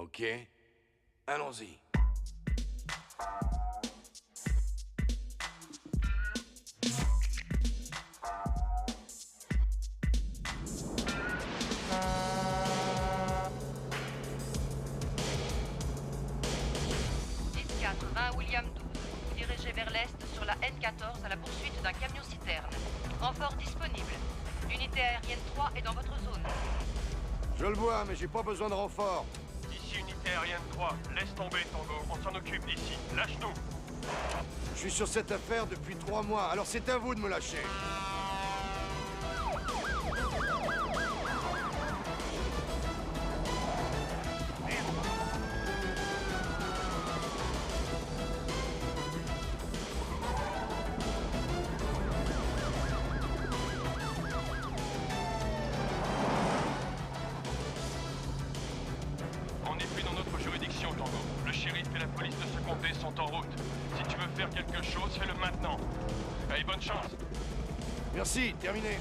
Ok. Allons-y. William 12, vous dirigez vers l'est sur la N14 à la poursuite d'un camion-citerne. Renfort disponible. L'unité aérienne 3 est dans votre zone. Je le vois, mais j'ai pas besoin de renfort. Ici unité aérienne 3, laisse tomber Tango, on s'en occupe d'ici, lâche-nous. Je suis sur cette affaire depuis 3 mois, alors c'est à vous de me lâcher. On n'est plus dans notre juridiction, Tango. Le shérif et la police de ce comté sont en route. Si tu veux faire quelque chose, fais-le maintenant. Allez, bonne chance. Merci, terminé.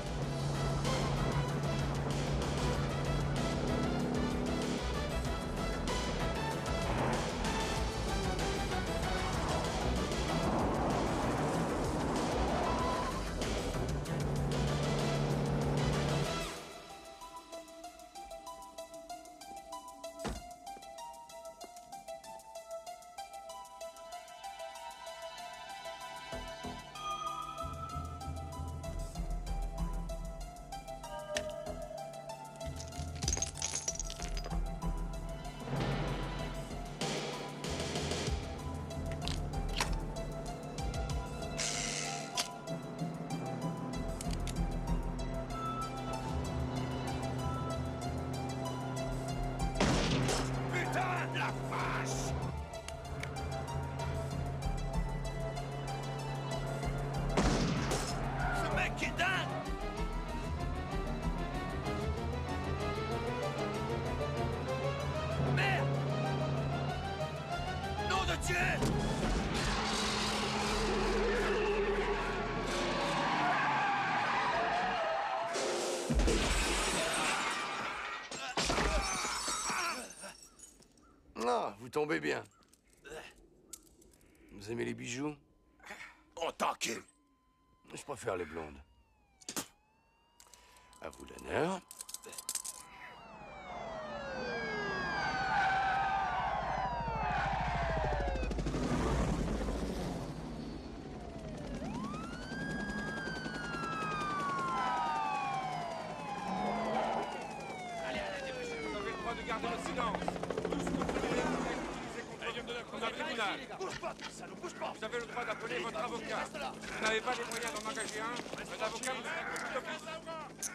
Ah, vous tombez bien. Vous aimez les bijoux? En tant que... Je préfère les blondes. À vous l'honneur. De garder le silence. Tout ce que vous voulez utiliser contre un tribunal. Bouge pas, salaud, bouge pas. Vous avez le droit d'appeler votre avocat. Vous n'avez pas les moyens d'en engager un avocat vous sera d'office.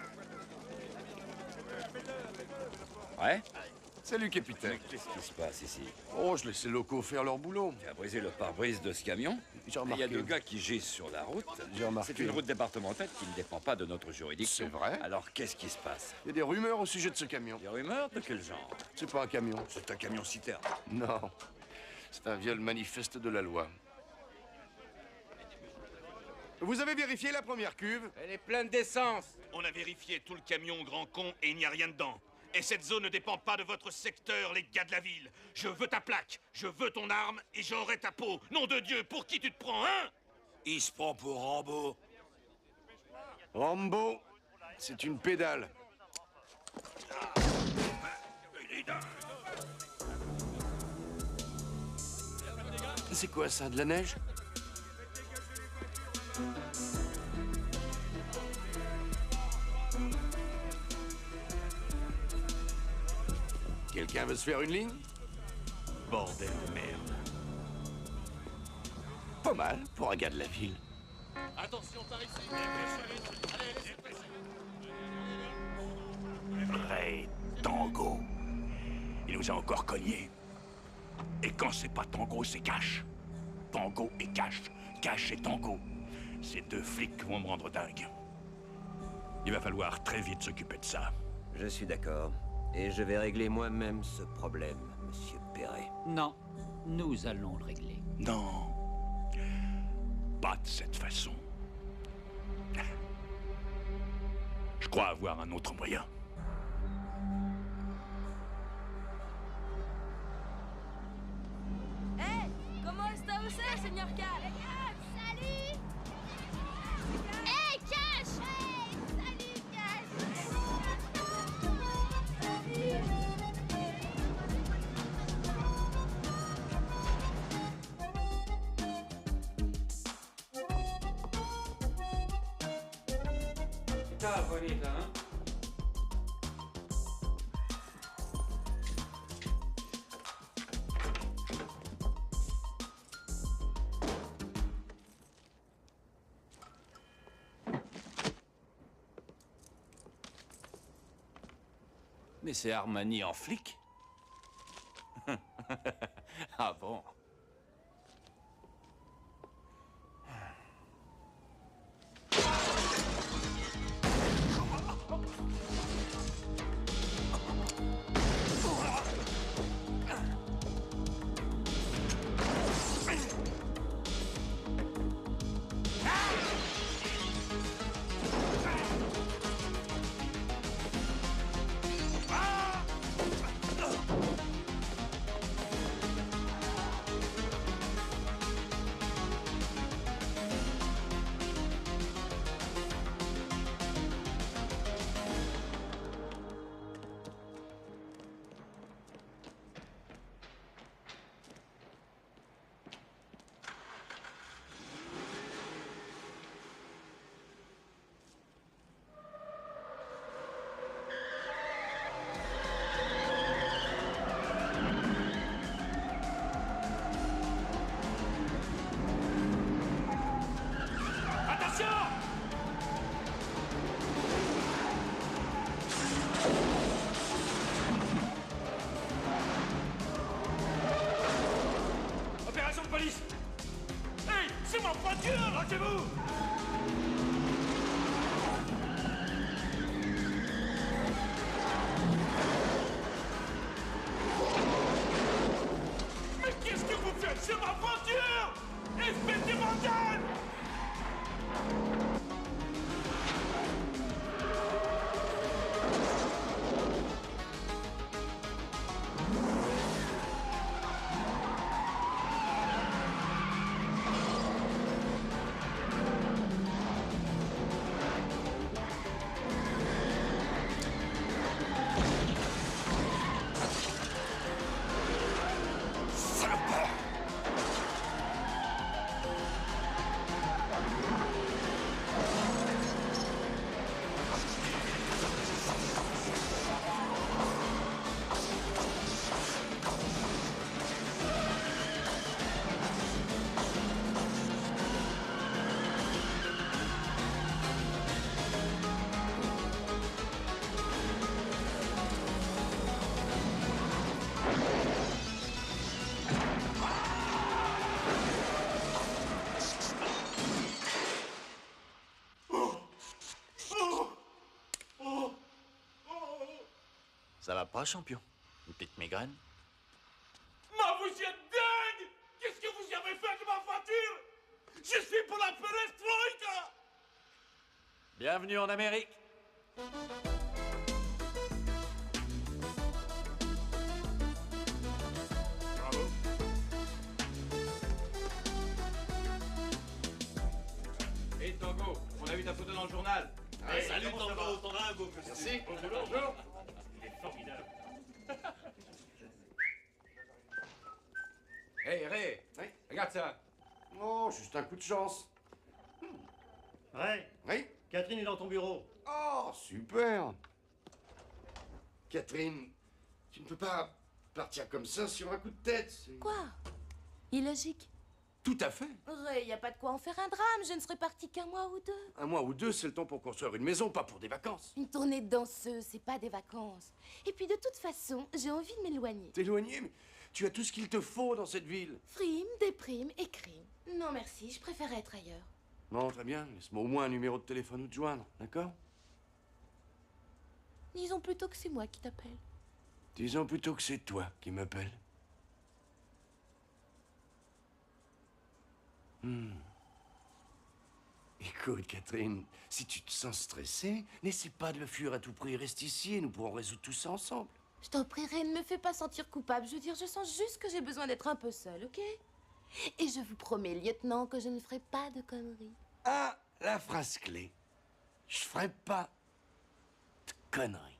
Ouais? Salut, capitaine. Qu'est-ce qui se passe ici? Oh, je laisse les locaux faire leur boulot. Tu as brisé le pare-brise de ce camion? J'ai Il y a remarqué. 2 gars qui gisent sur la route. J'ai remarqué. C'est une route départementale qui ne dépend pas de notre juridiction. C'est vrai. Alors qu'est-ce qui se passe? Il y a des rumeurs au sujet de ce camion. Des rumeurs de quel genre? C'est pas un camion. C'est un camion citerne. Non. C'est un viol manifeste de la loi. Vous avez vérifié la première cuve? Elle est pleine d'essence. On a vérifié tout le camion, grand con, et il n'y a rien dedans. Et cette zone ne dépend pas de votre secteur, les gars de la ville. Je veux ta plaque, je veux ton arme, et j'aurai ta peau. Nom de Dieu, pour qui tu te prends, hein? Il se prend pour Rambo. Rambo, c'est une pédale. C'est quoi ça, de la neige? Quelqu'un veut se faire une ligne? Bordel de merde. Pas mal pour un gars de la ville. Attention, par ici. Allez, laissez passer. Vrai Tango. Il nous a encore cogné. Et quand c'est pas Tango, c'est Cash. Tango et Cash. Cash et Tango. Ces 2 flics vont me rendre dingue. Il va falloir très vite s'occuper de ça. Je suis d'accord. Et je vais régler moi-même ce problème, Monsieur Perret. Non, nous allons le régler. Non. Pas de cette façon. Je crois avoir un autre moyen. où c'est, Seigneur Cash? Salut! Hey, Cash! Hey, salut, Cash! Ciao, bonita, hein? Mais c'est Armani en flic? Ah bon? Opération de police! Hey, c'est ma voiture! Lâchez-vous! Mais qu'est-ce que vous faites? C'est ma voiture! Espèce de vandale! Ça va pas, champion? Une petite migraine? Mais vous êtes dingue! Qu'est-ce que vous avez fait de ma voiture? Je suis pour la perestroïka! Bienvenue en Amérique. Bravo. Hé Tango, on a vu ta photo dans le journal. Hey, salut Tango, t'en as un beau costume. Merci. Bonjour. Il est formidable. Hé Ray, Oui. regarde ça. Oh, juste un coup de chance. Ouais, Oui? Catherine est dans ton bureau. Oh, super. Catherine, tu ne peux pas partir comme ça sur un coup de tête. Quoi? Illogique. Tout à fait. Ray, y a pas de quoi en faire un drame. Je ne serais partie qu'un mois ou deux. Un mois ou deux, c'est le temps pour construire une maison, pas pour des vacances. Une tournée de danseuse, c'est pas des vacances. Et puis de toute façon, j'ai envie de m'éloigner. T'éloigner, mais tu as tout ce qu'il te faut dans cette ville. Frime, déprime et crime. Non merci, je préfère être ailleurs. Bon, très bien. Laisse-moi au moins un numéro de téléphone où te joindre, d'accord? Disons plutôt que c'est moi qui t'appelle. Disons plutôt que c'est toi qui m'appelles. Écoute, Catherine, si tu te sens stressée, n'essaie pas de le fuir à tout prix. Reste ici et nous pourrons résoudre tout ça ensemble. Je t'en prierai, ne me fais pas sentir coupable. Je veux dire, je sens juste que j'ai besoin d'être un peu seule, ok? Et je vous promets, lieutenant, que je ne ferai pas de conneries. Ah, la phrase clé. Je ferai pas de conneries.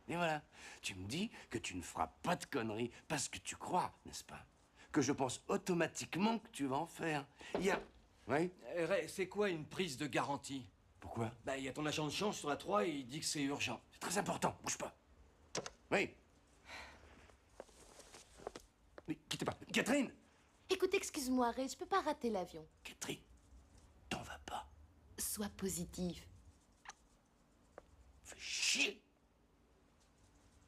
Et voilà. Tu me dis que tu ne feras pas de conneries parce que tu crois, n'est-ce pas? Que je pense automatiquement que tu vas en faire. Il y a... Oui? Ray, c'est quoi une prise de garantie? Pourquoi? Bah, il y a ton agent de change sur la 3 et il dit que c'est urgent. C'est très important, bouge pas. Oui. Mais quittez pas. Catherine! Écoute, excuse-moi, Ray, je peux pas rater l'avion. Catherine, t'en vas pas. Sois positive. Fais chier.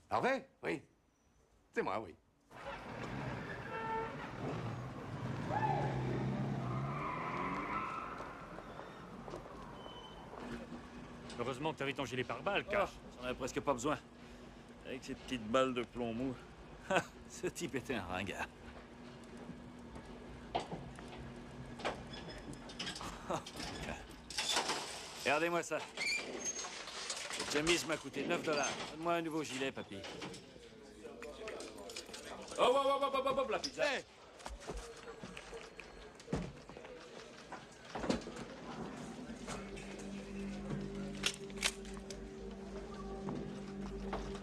Harvey? Oui. C'est moi, oui. Heureusement que t'avais ton gilet pare-balles, Cash. J'en avais presque pas besoin. Avec ces petites balles de plomb mou. Ce type était un ringard. Oh, putain. Regardez-moi ça. Cette chemise m'a coûté 9 $. Donne-moi un nouveau gilet, papy. Oh, la pizza. Hey.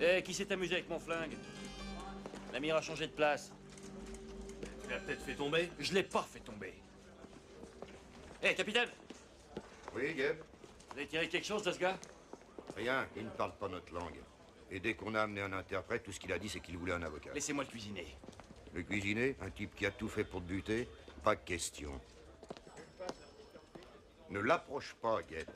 Eh, qui s'est amusé avec mon flingue? L'amir a changé de place. Tu l'as peut-être fait tomber? Je l'ai pas fait tomber. Eh, capitaine! Oui, Geb? Vous avez tiré quelque chose de ce gars? Rien, il ne parle pas notre langue. Et dès qu'on a amené un interprète, tout ce qu'il a dit, c'est qu'il voulait un avocat. Laissez-moi le cuisiner. Le cuisiner? Un type qui a tout fait pour te buter? Pas question. Ne l'approche pas, Geb.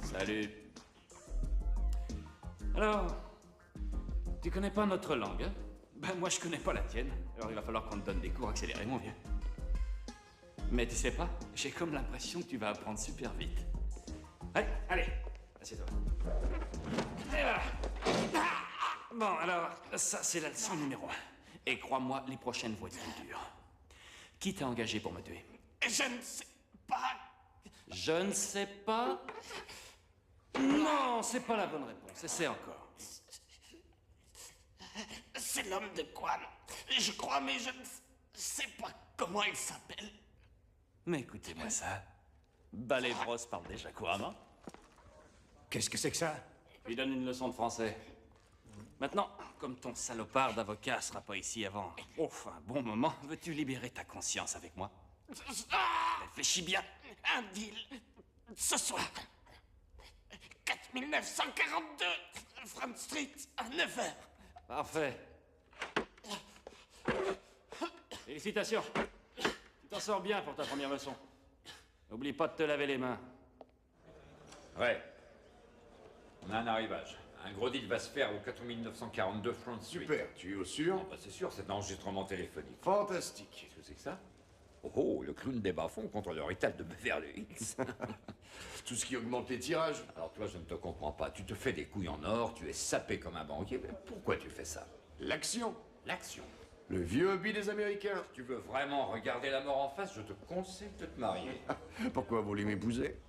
Salut. Alors, tu connais pas notre langue, hein? Ben, moi, je connais pas la tienne. Alors, il va falloir qu'on te donne des cours accélérés, mon vieux. Mais tu sais pas, j'ai comme l'impression que tu vas apprendre super vite. Allez, assieds-toi. Et voilà. Bon, alors, ça, c'est la leçon numéro 1. Et crois-moi, les prochaines vont être plus dures. Qui t'a engagé pour me tuer? Je ne sais pas. Je ne sais pas? Non, c'est pas la bonne réponse. Essaie encore. C'est l'homme de Quan. Je crois, mais je ne sais pas comment il s'appelle. Mais écoutez-moi ça. Ballet Bros parle déjà couramment. Qu'est-ce que c'est que ça? Je lui donne une leçon de français. Maintenant, comme ton salopard d'avocat sera pas ici avant un bon moment, veux-tu libérer ta conscience avec moi? Réfléchis bien. Un deal. Ce soir. 4942 Front Street à 9h. Parfait. Félicitations. Tu t'en sors bien pour ta première leçon. N'oublie pas de te laver les mains. Ouais. On a un arrivage. Un gros deal va se faire au 4942 Front Street. Super, tu es au sûr? Bah, c'est sûr, c'est un enregistrement téléphonique. Fantastique. Qu'est-ce que c'est que ça? Oh, le clown des bas-fonds contre le rital de Beverly Hills. Tout ce qui augmente les tirages. Alors toi, je ne te comprends pas. Tu te fais des couilles en or, tu es sapé comme un banquier. Mais pourquoi tu fais ça? L'action. L'action. Le vieux hobby des Américains. Si tu veux vraiment regarder la mort en face, je te conseille de te marier. Pourquoi vous voulez m'épouser?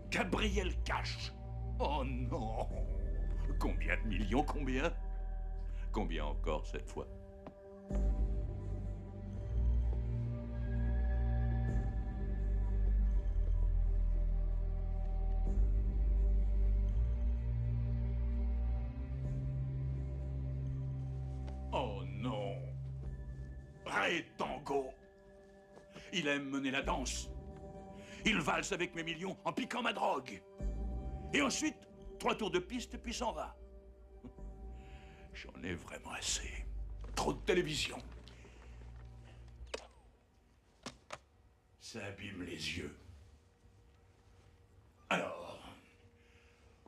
Gabriel Cash. Oh non. Combien de millions, combien? Combien encore cette fois? Oh non. Ray Tango. Il aime mener la danse. Il valse avec mes millions en piquant ma drogue. Et ensuite, 3 tours de piste, puis s'en va. J'en ai vraiment assez. Trop de télévision. Ça abîme les yeux. Alors,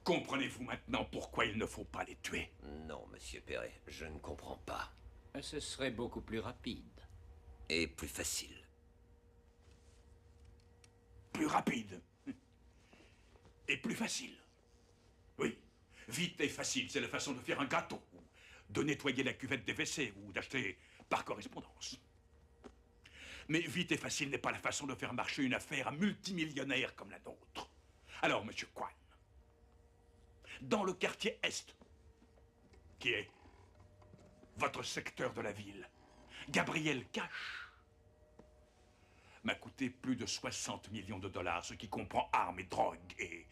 comprenez-vous maintenant pourquoi il ne faut pas les tuer? Non, monsieur Perret, je ne comprends pas. Ce serait beaucoup plus rapide. Et plus facile. Plus rapide. Et plus facile. Oui, vite et facile, c'est la façon de faire un gâteau, ou de nettoyer la cuvette des WC, ou d'acheter par correspondance. Mais vite et facile n'est pas la façon de faire marcher une affaire multimillionnaire comme la nôtre. Alors, monsieur Kwan, dans le quartier Est, qui est votre secteur de la ville, Gabriel Cash m'a coûté plus de 60 millions de dollars, ce qui comprend armes et drogues et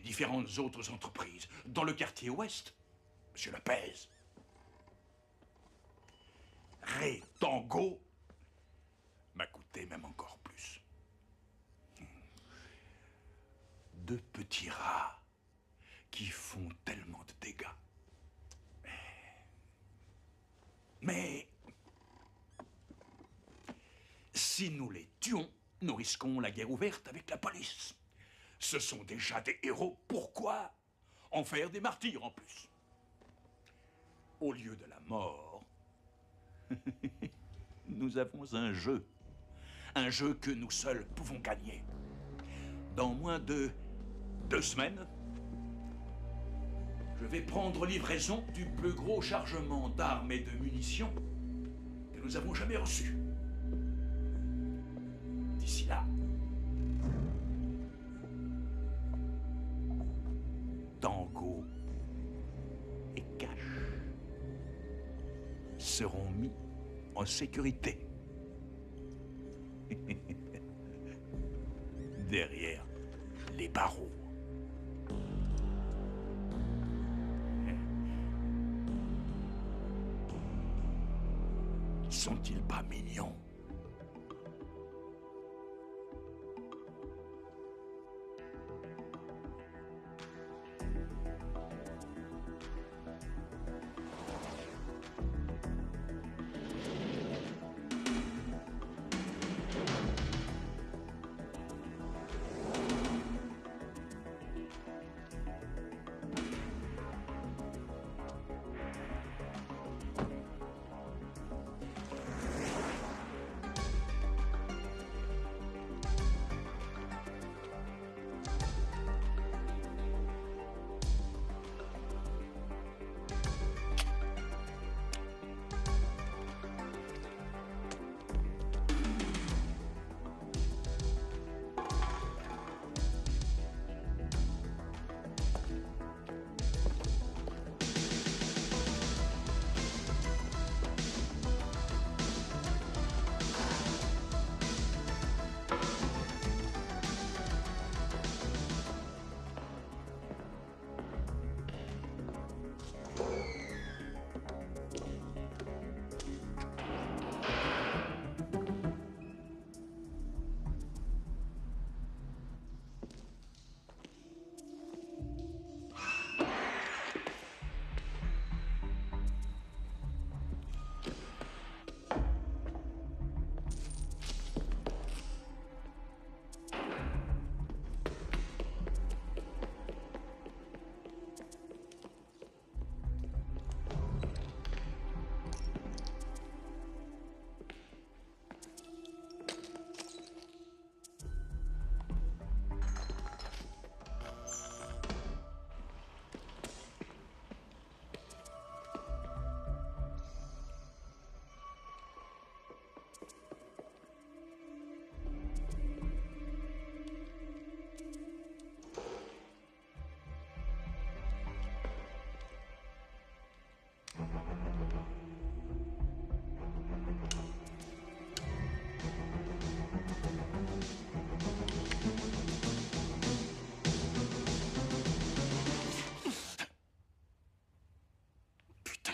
différentes autres entreprises. Dans le quartier Ouest, monsieur Lopez, Ray Tango m'a coûté même encore plus. Deux petits rats qui font tellement de dégâts. Mais si nous les tuons, nous risquons la guerre ouverte avec la police. Ce sont déjà des héros. Pourquoi en faire des martyrs en plus? Au lieu de la mort, nous avons un jeu. Un jeu que nous seuls pouvons gagner. Dans moins de 2 semaines, je vais prendre livraison du plus gros chargement d'armes et de munitions que nous avons jamais reçu. D'ici là, Tango et Cash seront mis en sécurité. Derrière les barreaux. Sont-ils pas mignons?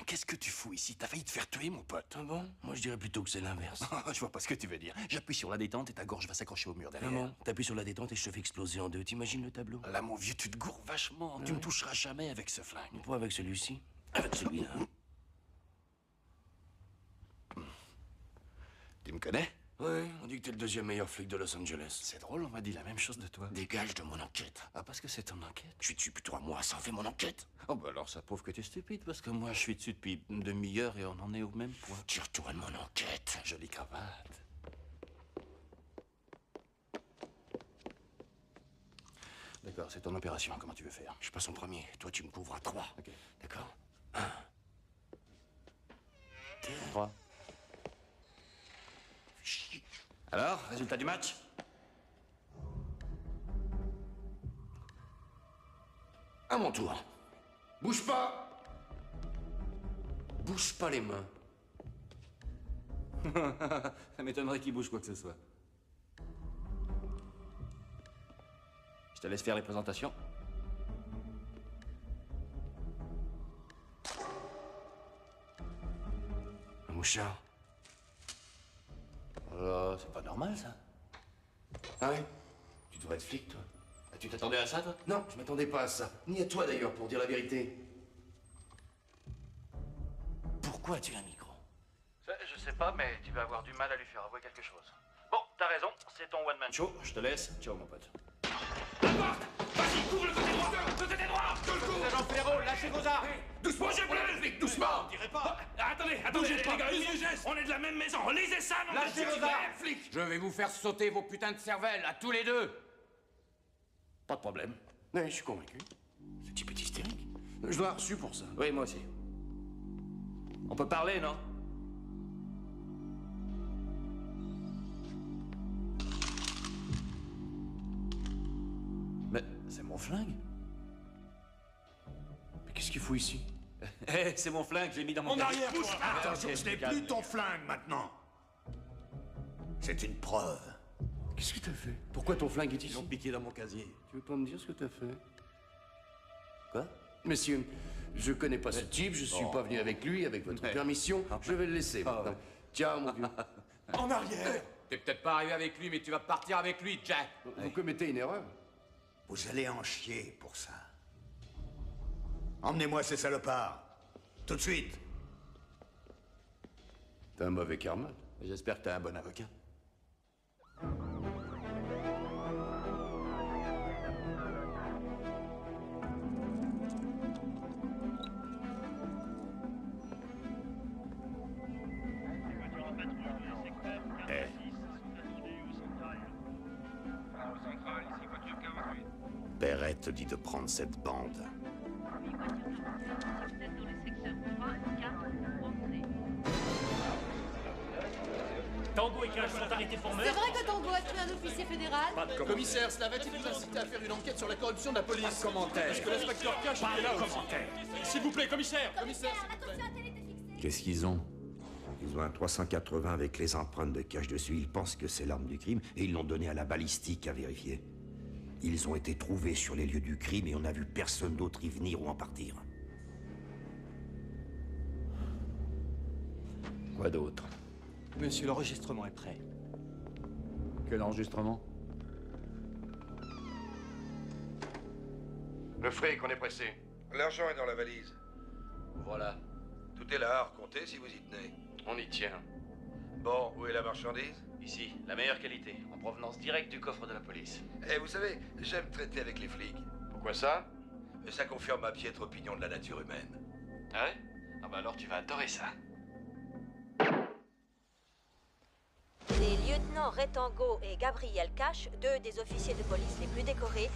Qu'est-ce que tu fous ici? T'as failli te faire tuer, mon pote. Ah bon? Moi, je dirais plutôt que c'est l'inverse. Je vois pas ce que tu veux dire. J'appuie sur la détente et ta gorge va s'accrocher au mur derrière. Ah bon? T'appuies sur la détente et je te fais exploser en deux. T'imagines le tableau? Là, mon vieux, tu te gourres vachement. Tu me toucheras jamais avec ce flingue. Pas avec celui-ci. Avec celui-là. Tu me connais? Ouais, on dit que t'es le deuxième meilleur flic de Los Angeles. C'est drôle, on m'a dit la même chose de toi. Dégage de mon enquête. Ah, parce que c'est ton enquête? Je suis dessus depuis 3 mois, ça en fait mon enquête. Oh, bah alors ça prouve que t'es stupide, parce que moi je suis dessus depuis une demi-heure et on en est au même point. Tire-toi de mon enquête. Jolie cravate. D'accord, c'est ton opération, comment tu veux faire? Je passe en premier, toi tu me couvres à 3. Ok. D'accord? 3. Alors, résultat du match? À mon tour. Bouge pas. Bouge pas les mains. Ça m'étonnerait qu'il bouge quoi que ce soit. Je te laisse faire les présentations. Un mouchard. Oh, c'est pas normal, ça. Ah ouais? Tu devrais être flic, toi. Ah, tu t'attendais à ça, toi? Non, je m'attendais pas à ça. Ni à toi, d'ailleurs, pour dire la vérité. Pourquoi as-tu un micro? Je sais pas, mais tu vas avoir du mal à lui faire avouer quelque chose. Bon, t'as raison, c'est ton one-man show. Je te laisse. Ciao, mon pote. Vas-y, couvre le côté droit! Le côté droit! Je le couvre! Sergent Ferro, lâchez vos armes! Doucement, j'ai plein de flics, doucement! On dirait pas! Attendez, les gars, on est de la même maison, lisez ça, non? Lâchez vos armes! Flics! Je vais vous faire sauter vos putains de cervelles, à tous les deux! Pas de problème. Oui, je suis convaincu. Ce type est hystérique. Je dois avoir reçu pour ça. Oui, moi aussi. On peut parler, non? Mais c'est mon flingue. Mais qu'est-ce qu'il fout ici? Hé, c'est mon flingue, je l'ai mis dans mon En casier. arrière, toi! Attention, ce n'est plus ton flingue, maintenant! C'est une preuve. Qu'est-ce que t'as fait? Pourquoi ton flingue est Ils ici? l'ont piqué dans mon casier. Tu veux pas me dire ce que t'as fait? Quoi? Messieurs, je connais pas ce type, je suis pas venu avec lui, avec votre permission. Je vais le laisser maintenant. Tiens, mon vieux. En arrière! T'es peut-être pas arrivé avec lui, mais tu vas partir avec lui, Jack! Vous commettez une erreur. Vous allez en chier pour ça. Emmenez-moi ces salopards. Tout de suite. T'as un mauvais karma. J'espère que t'as un bon avocat. Perrette dit de prendre cette bande. Tango et Cash sont arrêtés pour C'est meurtre. vrai que Tango a tué un officier fédéral? Commissaire, cela va-t-il vous inciter à faire une enquête sur la corruption de la police? Commentaire! Est-ce que l'inspecteur Cash est là aussi? S'il vous plaît, commissaire! Commissaire, attention, la télé est fixée. Qu'est-ce qu'ils ont? Ils ont un 380 avec les empreintes de cache dessus. Ils pensent que c'est l'arme du crime et ils l'ont donné à la balistique à vérifier. Ils ont été trouvés sur les lieux du crime et on n'a vu personne d'autre y venir ou en partir. Quoi d'autre? Monsieur, l'enregistrement est prêt. Quel enregistrement? Le fric, on est pressé. L'argent est dans la valise. Voilà. Tout est là à recompter si vous y tenez. On y tient. Bon, où est la marchandise? Ici, la meilleure qualité, en provenance directe du coffre de la police. Eh, vous savez, j'aime traiter avec les flics. Pourquoi ça? Ça confirme ma piètre opinion de la nature humaine. Ah ouais? Ah bah alors tu vas adorer ça. Les lieutenants Retango et Gabriel Cash, deux des officiers de police les plus décorés,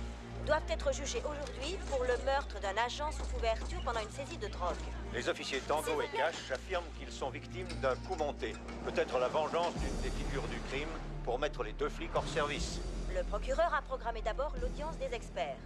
doivent être jugés aujourd'hui pour le meurtre d'un agent sous couverture pendant une saisie de drogue. Les officiers Tango et Cash affirment qu'ils sont victimes d'un coup monté. Peut-être la vengeance d'une des figures du crime pour mettre les deux flics hors service. Le procureur a programmé d'abord l'audience des experts.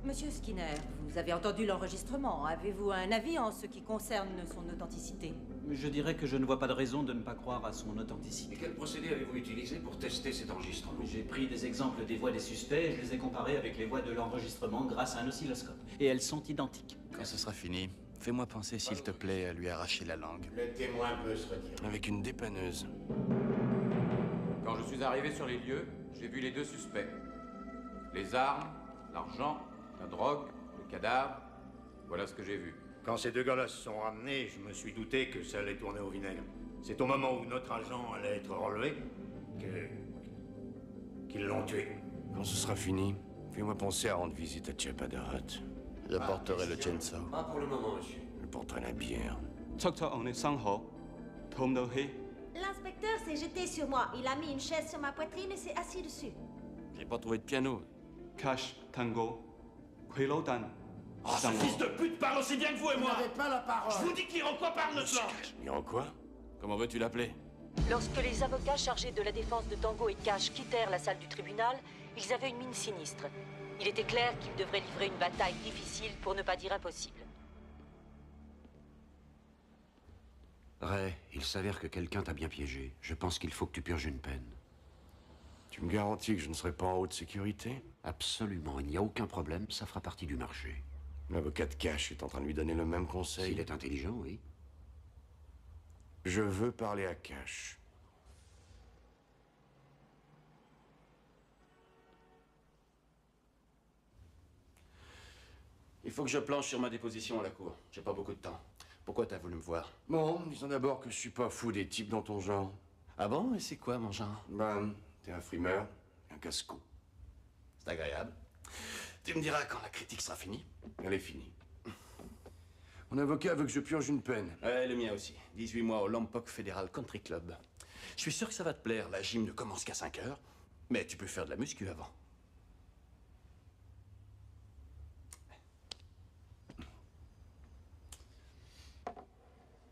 Monsieur Skinner, vous avez entendu l'enregistrement. Avez-vous un avis en ce qui concerne son authenticité? Je dirais que je ne vois pas de raison de ne pas croire à son authenticité. Et quel procédé avez-vous utilisé pour tester cet enregistrement? J'ai pris des exemples des voix des suspects et je les ai comparés avec les voix de l'enregistrement grâce à un oscilloscope. Et elles sont identiques. Quand ce sera fini, fais-moi penser, s'il te plaît, à lui arracher la langue. Le témoin peut se retirer. Avec une dépanneuse. Quand je suis arrivé sur les lieux, j'ai vu les deux suspects. Les armes, l'argent, la drogue, le cadavre, voilà ce que j'ai vu. Quand ces deux gars-là se sont ramenés, je me suis douté que ça allait tourner au vinaigre. C'est au moment où notre agent allait être relevé qu'ils l'ont tué. Quand ce sera fini, fais-moi penser à rendre visite à Chapadarat. J'apporterai le chainsaw. Pas pour le moment, monsieur. Je porterai la bière. L'inspecteur s'est jeté sur moi. Il a mis une chaise sur ma poitrine et s'est assis dessus. J'ai pas trouvé de piano. Cash, tango, Kwelodan. Oh, ce fils de pute parle aussi bien que vous et moi! Vous n'avez pas la parole. Je vous dis que l'Iroquois parle notre langue! L'Iroquois? Comment veux-tu l'appeler? Lorsque les avocats chargés de la défense de Tango et Cash quittèrent la salle du tribunal, ils avaient une mine sinistre. Il était clair qu'ils devraient livrer une bataille difficile, pour ne pas dire impossible. Ray, il s'avère que quelqu'un t'a bien piégé. Je pense qu'il faut que tu purges une peine. Tu me garantis que je ne serai pas en haute sécurité? Absolument, il n'y a aucun problème, ça fera partie du marché. L'avocat de Cash est en train de lui donner le même conseil. S'il est intelligent, oui. Je veux parler à Cash. Il faut que je planche sur ma déposition à la cour. J'ai pas beaucoup de temps. Pourquoi t'as voulu me voir? Bon, disons d'abord que je suis pas fou des types dans ton genre. Ah bon? Et c'est quoi, mon genre? Ben, t'es un frimeur, un casse-cou. C'est agréable. Tu me diras quand la critique sera finie. Elle est finie. Mon avocat veut que je purge une peine. Ouais, le mien aussi. 18 mois au Lompoc Federal Country Club. Je suis sûr que ça va te plaire. La gym ne commence qu'à 5 heures. Mais tu peux faire de la muscu avant.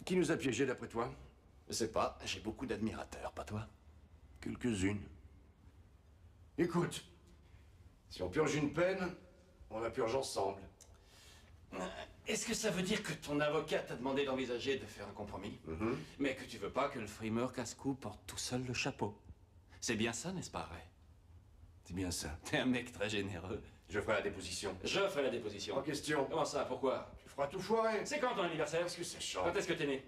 Qui nous a piégés d'après toi? Je sais pas. J'ai beaucoup d'admirateurs, pas toi? Quelques-unes. Écoute, si on purge une peine, on la purge ensemble. Est-ce que ça veut dire que ton avocat t'a demandé d'envisager de faire un compromis? Mais que tu veux pas que le frimeur casse-cou porte tout seul le chapeau? C'est bien ça, n'est-ce pas, Ray? C'est bien ça. T'es un mec très généreux. Je ferai la déposition. Je ferai la déposition. En question. Comment ça? Pourquoi? Tu feras tout foirer. C'est quand ton anniversaire? Est-ce que c'est chaud? Quand est-ce que t'es né?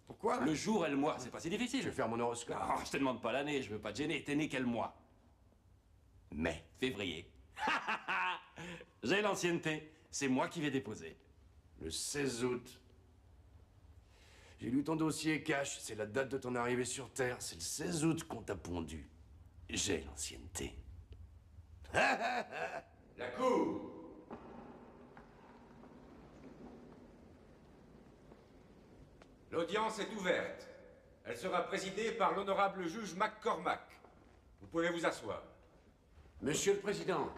Pourquoi? Le jour et le mois, c'est pas si difficile. Je vais faire mon horoscope. Non, je te demande pas l'année, je veux pas te gêner. T'es né quel mois? Mai. Février. J'ai l'ancienneté. C'est moi qui vais déposer. Le 16 août. J'ai lu ton dossier, Cash. C'est la date de ton arrivée sur Terre. C'est le 16 août qu'on t'a pondu. J'ai l'ancienneté. La cour! L'audience est ouverte. Elle sera présidée par l'honorable juge McCormack. Vous pouvez vous asseoir. Monsieur le Président,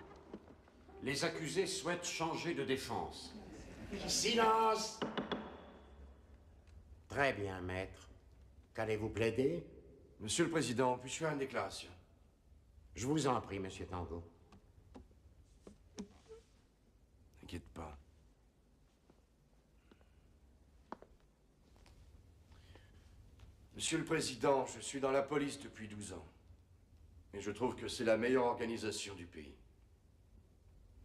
les accusés souhaitent changer de défense. Silence! Très bien, maître. Qu'allez-vous plaider? Monsieur le Président, puis-je faire une déclaration? Je vous en prie, Monsieur Tango. T'inquiète pas. Monsieur le Président, je suis dans la police depuis 12 ans. Et je trouve que c'est la meilleure organisation du pays.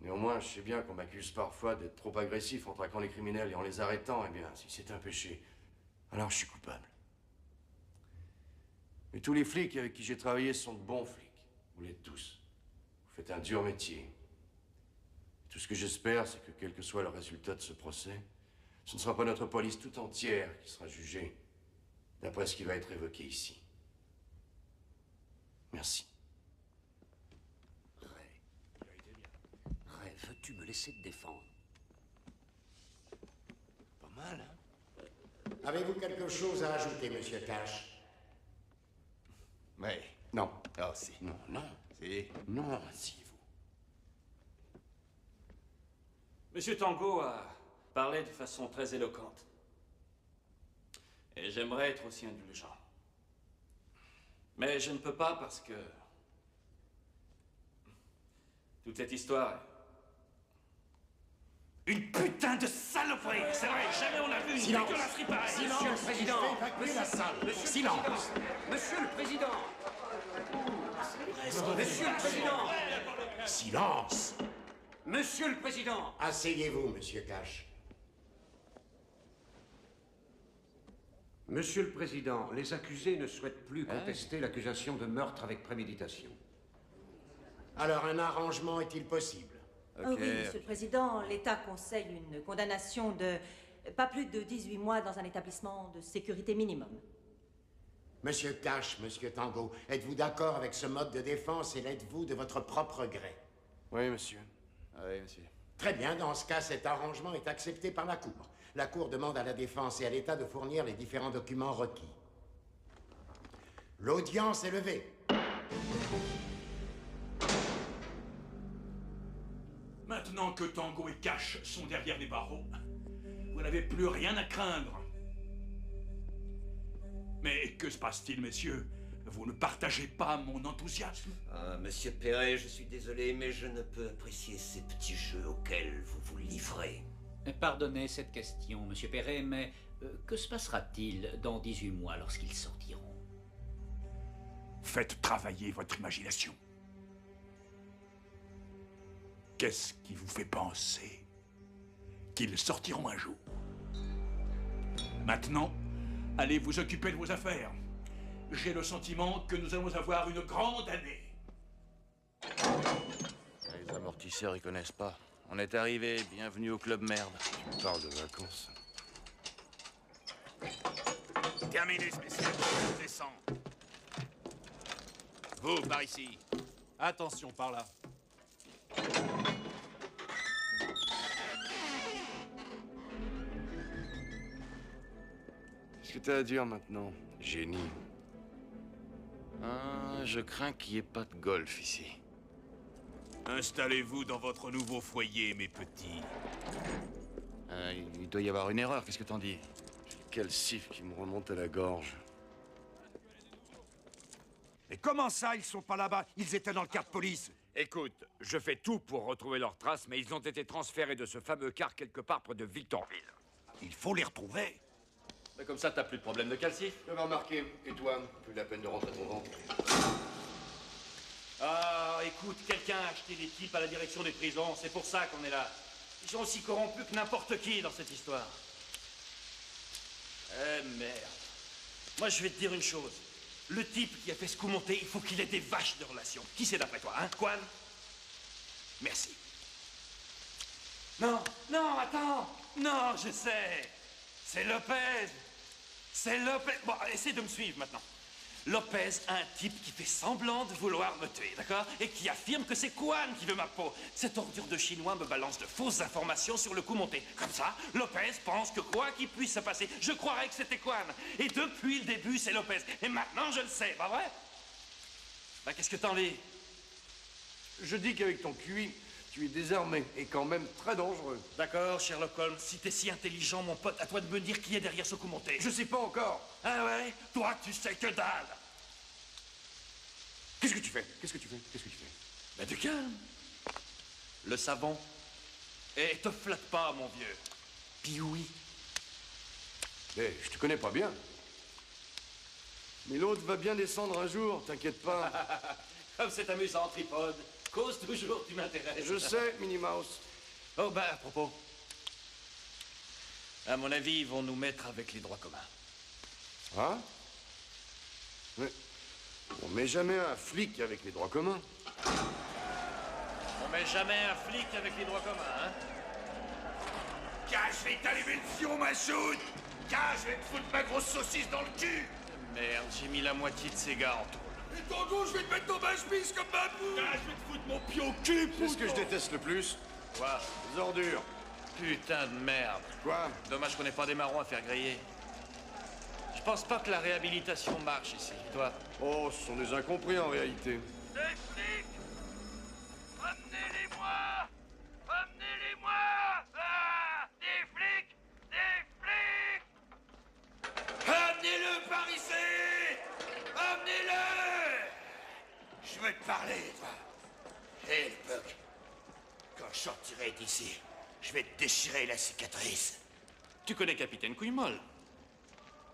Néanmoins, je sais bien qu'on m'accuse parfois d'être trop agressif en traquant les criminels et en les arrêtant. Eh bien, si c'est un péché, alors je suis coupable. Mais tous les flics avec qui j'ai travaillé sont de bons flics. Vous l'êtes tous. Vous faites un dur métier. Tout ce que j'espère, c'est que quel que soit le résultat de ce procès, ce ne sera pas notre police tout entière qui sera jugée, d'après ce qui va être évoqué ici. Merci. Ray, veux-tu me laisser te défendre? Pas mal, hein? Avez-vous quelque chose à ajouter, Monsieur Cash? Mais non. Oh, si. Non, non. Si. Non, si, vous. Monsieur Tango a parlé de façon très éloquente. Et j'aimerais être aussi indulgent. Mais je ne peux pas parce que... toute cette histoire... Une putain de saloperie! C'est vrai, jamais on a vu une dégueulasserie pareille! Silence, Monsieur le Président! La salle. Silence! Monsieur le Président! Monsieur le Président! Silence! Monsieur le Président! Asseyez-vous, Monsieur Cash. Monsieur le Président, les accusés ne souhaitent plus contester l'accusation de meurtre avec préméditation. Alors, un arrangement est-il possible? Oui, Monsieur le Président, l'État conseille une condamnation de pas plus de 18 mois dans un établissement de sécurité minimum. Monsieur Cash, Monsieur Tango, êtes-vous d'accord avec ce mode de défense et l'êtes-vous de votre propre gré? Oui, monsieur. Oui, monsieur. Très bien, dans ce cas, cet arrangement est accepté par la Cour. La Cour demande à la défense et à l'État de fournir les différents documents requis. L'audience est levée. Maintenant que Tango et Cash sont derrière les barreaux, vous n'avez plus rien à craindre. Mais que se passe-t-il, messieurs? Vous ne partagez pas mon enthousiasme? Ah, monsieur Perret, je suis désolé, mais je ne peux apprécier ces petits jeux auxquels vous vous livrez. Pardonnez cette question, monsieur Perret, mais que se passera-t-il dans 18 mois lorsqu'ils sortiront? Faites travailler votre imagination. Qu'est-ce qui vous fait penser qu'ils sortiront un jour? Maintenant, allez vous occuper de vos affaires. J'ai le sentiment que nous allons avoir une grande année. Les amortisseurs, ils connaissent pas. On est arrivé, bienvenue au club merde. Tu me parles de vacances. Terminus, messieurs, je descends. Vous, par ici. Attention, par là. Qu'est-ce que t'as à dire maintenant, génie? Ah, je crains qu'il n'y ait pas de golf ici. Installez-vous dans votre nouveau foyer, mes petits. Il doit y avoir une erreur, qu'est-ce que t'en dis? Quel sif qui me remonte à la gorge. Mais comment ça, ils sont pas là-bas? Ils étaient dans le car de police. Écoute, je fais tout pour retrouver leurs traces, mais ils ont été transférés de ce fameux car quelque part près de Victorville. Il faut les retrouver. Mais comme ça, t'as plus de problème de calcif? Je vais remarquer. Et toi, plus la peine de rentrer ton ventre. Ah, écoute, quelqu'un a acheté des types à la direction des prisons, c'est pour ça qu'on est là. Ils sont aussi corrompus que n'importe qui dans cette histoire. Eh merde. Moi, je vais te dire une chose. Le type qui a fait ce coup monter, il faut qu'il ait des vaches de relations. Qui c'est d'après toi, hein, Quan? Merci. Non, non, attends. Non, je sais. C'est Lopez. C'est Lopez. Bon, essaie de me suivre maintenant. Lopez a un type qui fait semblant de vouloir me tuer, d'accord? Et qui affirme que c'est Quan qui veut ma peau. Cette ordure de chinois me balance de fausses informations sur le coup monté. Comme ça, Lopez pense que quoi qu'il puisse se passer, je croirais que c'était Quan. Et depuis le début, c'est Lopez. Et maintenant, je le sais, pas vrai? Bah, qu'est-ce que t'en dis? Je dis qu'avec ton QI, tu es désarmé et quand même très dangereux. D'accord, Sherlock Holmes, si t'es si intelligent, mon pote, à toi de me dire qui est derrière ce coup monté. Je sais pas encore. Ah ouais? Toi, tu sais que dalle. Qu'est-ce que tu fais? Qu'est-ce que tu fais? Qu'est-ce que tu fais? Ben du calme. Le savon. Et te flatte pas, mon vieux. Puis oui. Mais je te connais pas bien. Mais l'autre va bien descendre un jour, t'inquiète pas. Comme c'est amusant, Tripode. Cause toujours, tu m'intéresses. Je sais, Minnie Mouse. Oh, ben, à propos. À mon avis, ils vont nous mettre avec les droits communs. Hein? Mais on met jamais un flic avec les droits communs. On met jamais un flic avec les droits communs, hein? Cash, je vais t'allumer le fion, ma choude. Cash, je vais te foutre ma grosse saucisse dans le cul. Merde, j'ai mis la moitié de ces gars en tout. Et Tango, je vais te mettre dans ma chemise comme ma boue. Cash, je vais te foutre mon pied au cul, C'est ce que je déteste le plus. Quoi? Les ordures. Putain de merde. Quoi? Dommage qu'on n'ait pas des marrons à faire griller. Je pense pas que la réhabilitation marche ici, toi. Oh, ce sont des incompris en réalité. Des flics! Amenez-les-moi! Amenez-les-moi! Ah! Des flics! Des flics! Amenez-le par ici! Amenez-le! Je veux te parler, toi. Hé, Buck. Quand je sortirai d'ici, je vais te déchirer la cicatrice. Tu connais Capitaine Couille-Molle?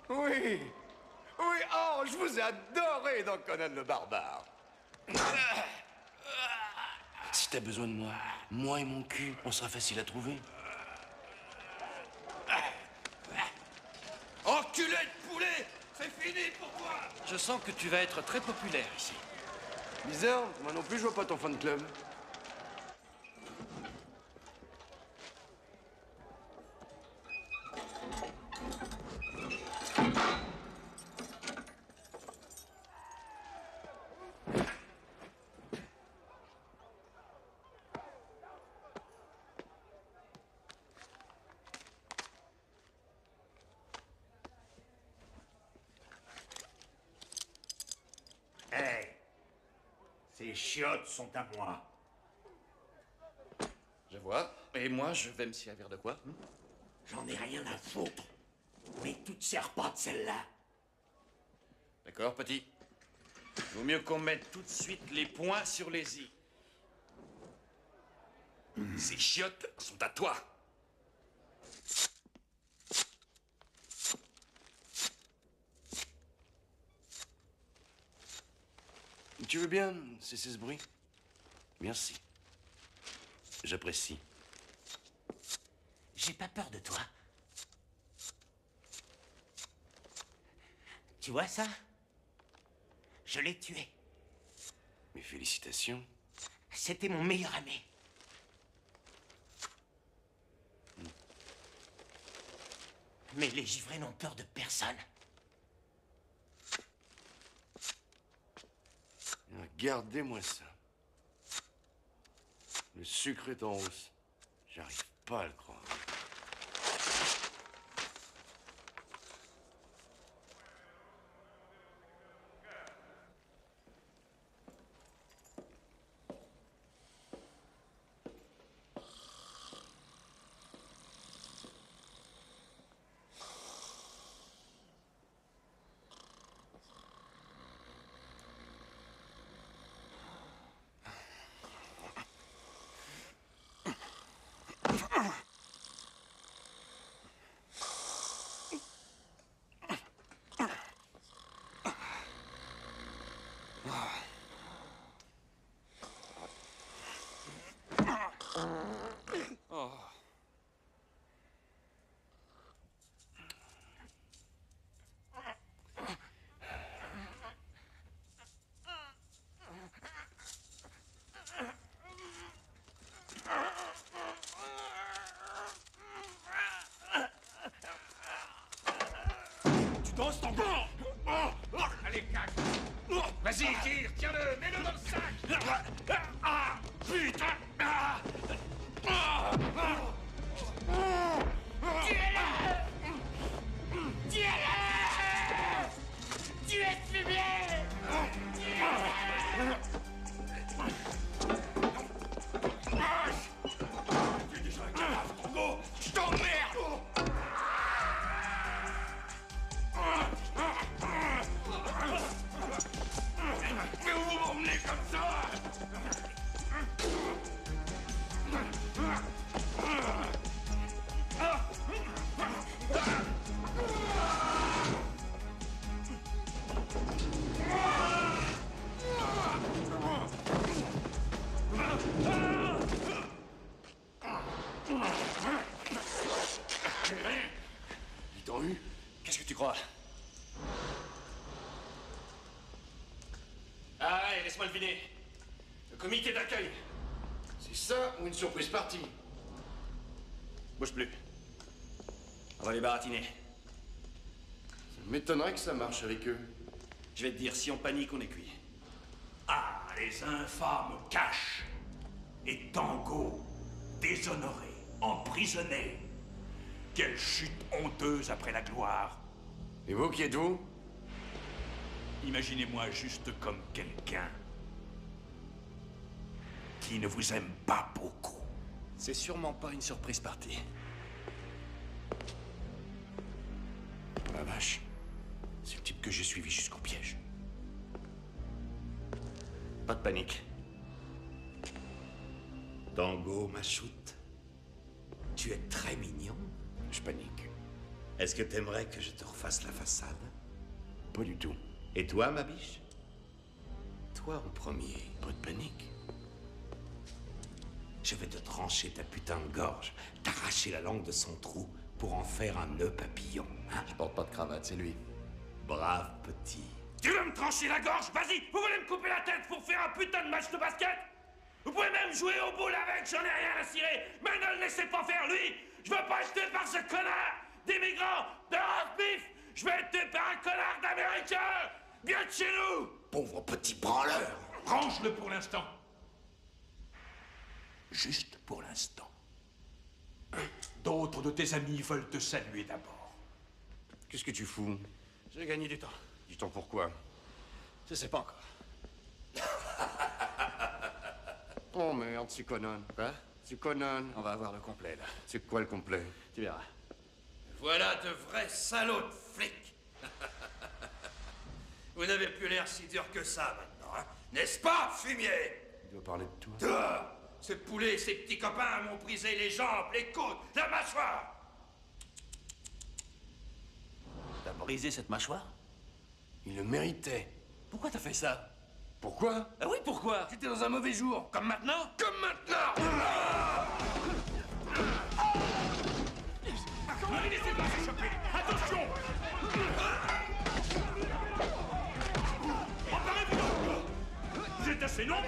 Oui. Oui, oh, je vous ai adoré dans Conan le Barbare. Si t'as besoin de moi et mon cul, on sera facile à trouver. Enculé de poulet! C'est fini pour toi! Je sens que tu vas être très populaire ici. Bizarre, moi non plus je vois pas ton fan club. Les chiottes sont à moi. Je vois. Et moi, je vais me servir de quoi? J'en ai rien à foutre. Mais tu te sers pas de celle-là. D'accord, petit. Vaut mieux qu'on mette tout de suite les points sur les i. Ces chiottes sont à toi. Tu veux bien cesser ce bruit? Merci. J'apprécie. J'ai pas peur de toi. Tu vois ça? Je l'ai tué. Mes félicitations. C'était mon meilleur ami. Mais les givrés n'ont peur de personne. Regardez-moi ça. Le sucre est en hausse. J'arrive pas à le croire. Allez, cac. Vas-y, tire, tiens-le, mets-le dans le sac. Ah, putain. Tuez-le! Tuez-le! Tuez ce fumier! Tu es déjà un cadavre, Tango. Je t'emmerde. Mais où vous m'emmenez comme ça? Ils t'ont eu? Qu'est-ce que tu crois? Allez, laisse-moi deviner. Le comité d'accueil. C'est ça ou une surprise partie? Bouge plus. On va les baratiner. Ça m'étonnerait que ça marche avec eux. Je vais te dire, si on panique, on est cuit. Ah, les infâmes cachent. Et Tango, déshonoré, emprisonné. Quelle chute honteuse après la gloire. Et vous, qui êtes-vous? Imaginez-moi juste comme quelqu'un qui ne vous aime pas beaucoup. C'est sûrement pas une surprise partie. Oh la vache. C'est le type que j'ai suivi jusqu'au piège. Pas de panique. Tango, ma choute, tu es très mignon. Je panique. Est-ce que t'aimerais que je te refasse la façade? Pas du tout. Et toi, ma biche? Toi en premier. Pas de panique. Je vais te trancher ta putain de gorge, t'arracher la langue de son trou pour en faire un nœud papillon. Hein? Je porte pas de cravate, c'est lui. Brave petit. Tu veux me trancher la gorge? Vas-y, vous voulez me couper la tête pour faire un putain de match de basket? Vous pouvez même jouer au boule avec, j'en ai rien à cirer. Mais ne le laissez pas faire, lui. Je veux pas être tué par ce connard d'immigrant, de roast-beef. Je vais être tué par un connard d'Américain. Viens de chez nous. Pauvre petit branleur. Range-le pour l'instant. Juste pour l'instant. D'autres de tes amis veulent te saluer d'abord. Qu'est-ce que tu fous? J'ai gagné du temps. Du temps pourquoi? Je sais pas encore. Oh merde, c'est Conan. Quoi? C'est Conan. On va avoir le complet, là. C'est quoi le complet? Tu verras. Voilà de vrais salauds de flics. Vous n'avez plus l'air si dur que ça maintenant, hein? N'est-ce pas, fumier? Il doit parler de toi. Toi! Ce poulet et ses petits copains m'ont brisé les jambes, les côtes, la mâchoire! T'as brisé cette mâchoire? Il le méritait. Pourquoi t'as fait ça? Pourquoi? Ah oui, pourquoi? J'étais dans un mauvais jour. Comme maintenant? Comme maintenant! Ne les laissez pas s'échapper! Attention! Emparez-vous donc! Vous êtes assez nombreux!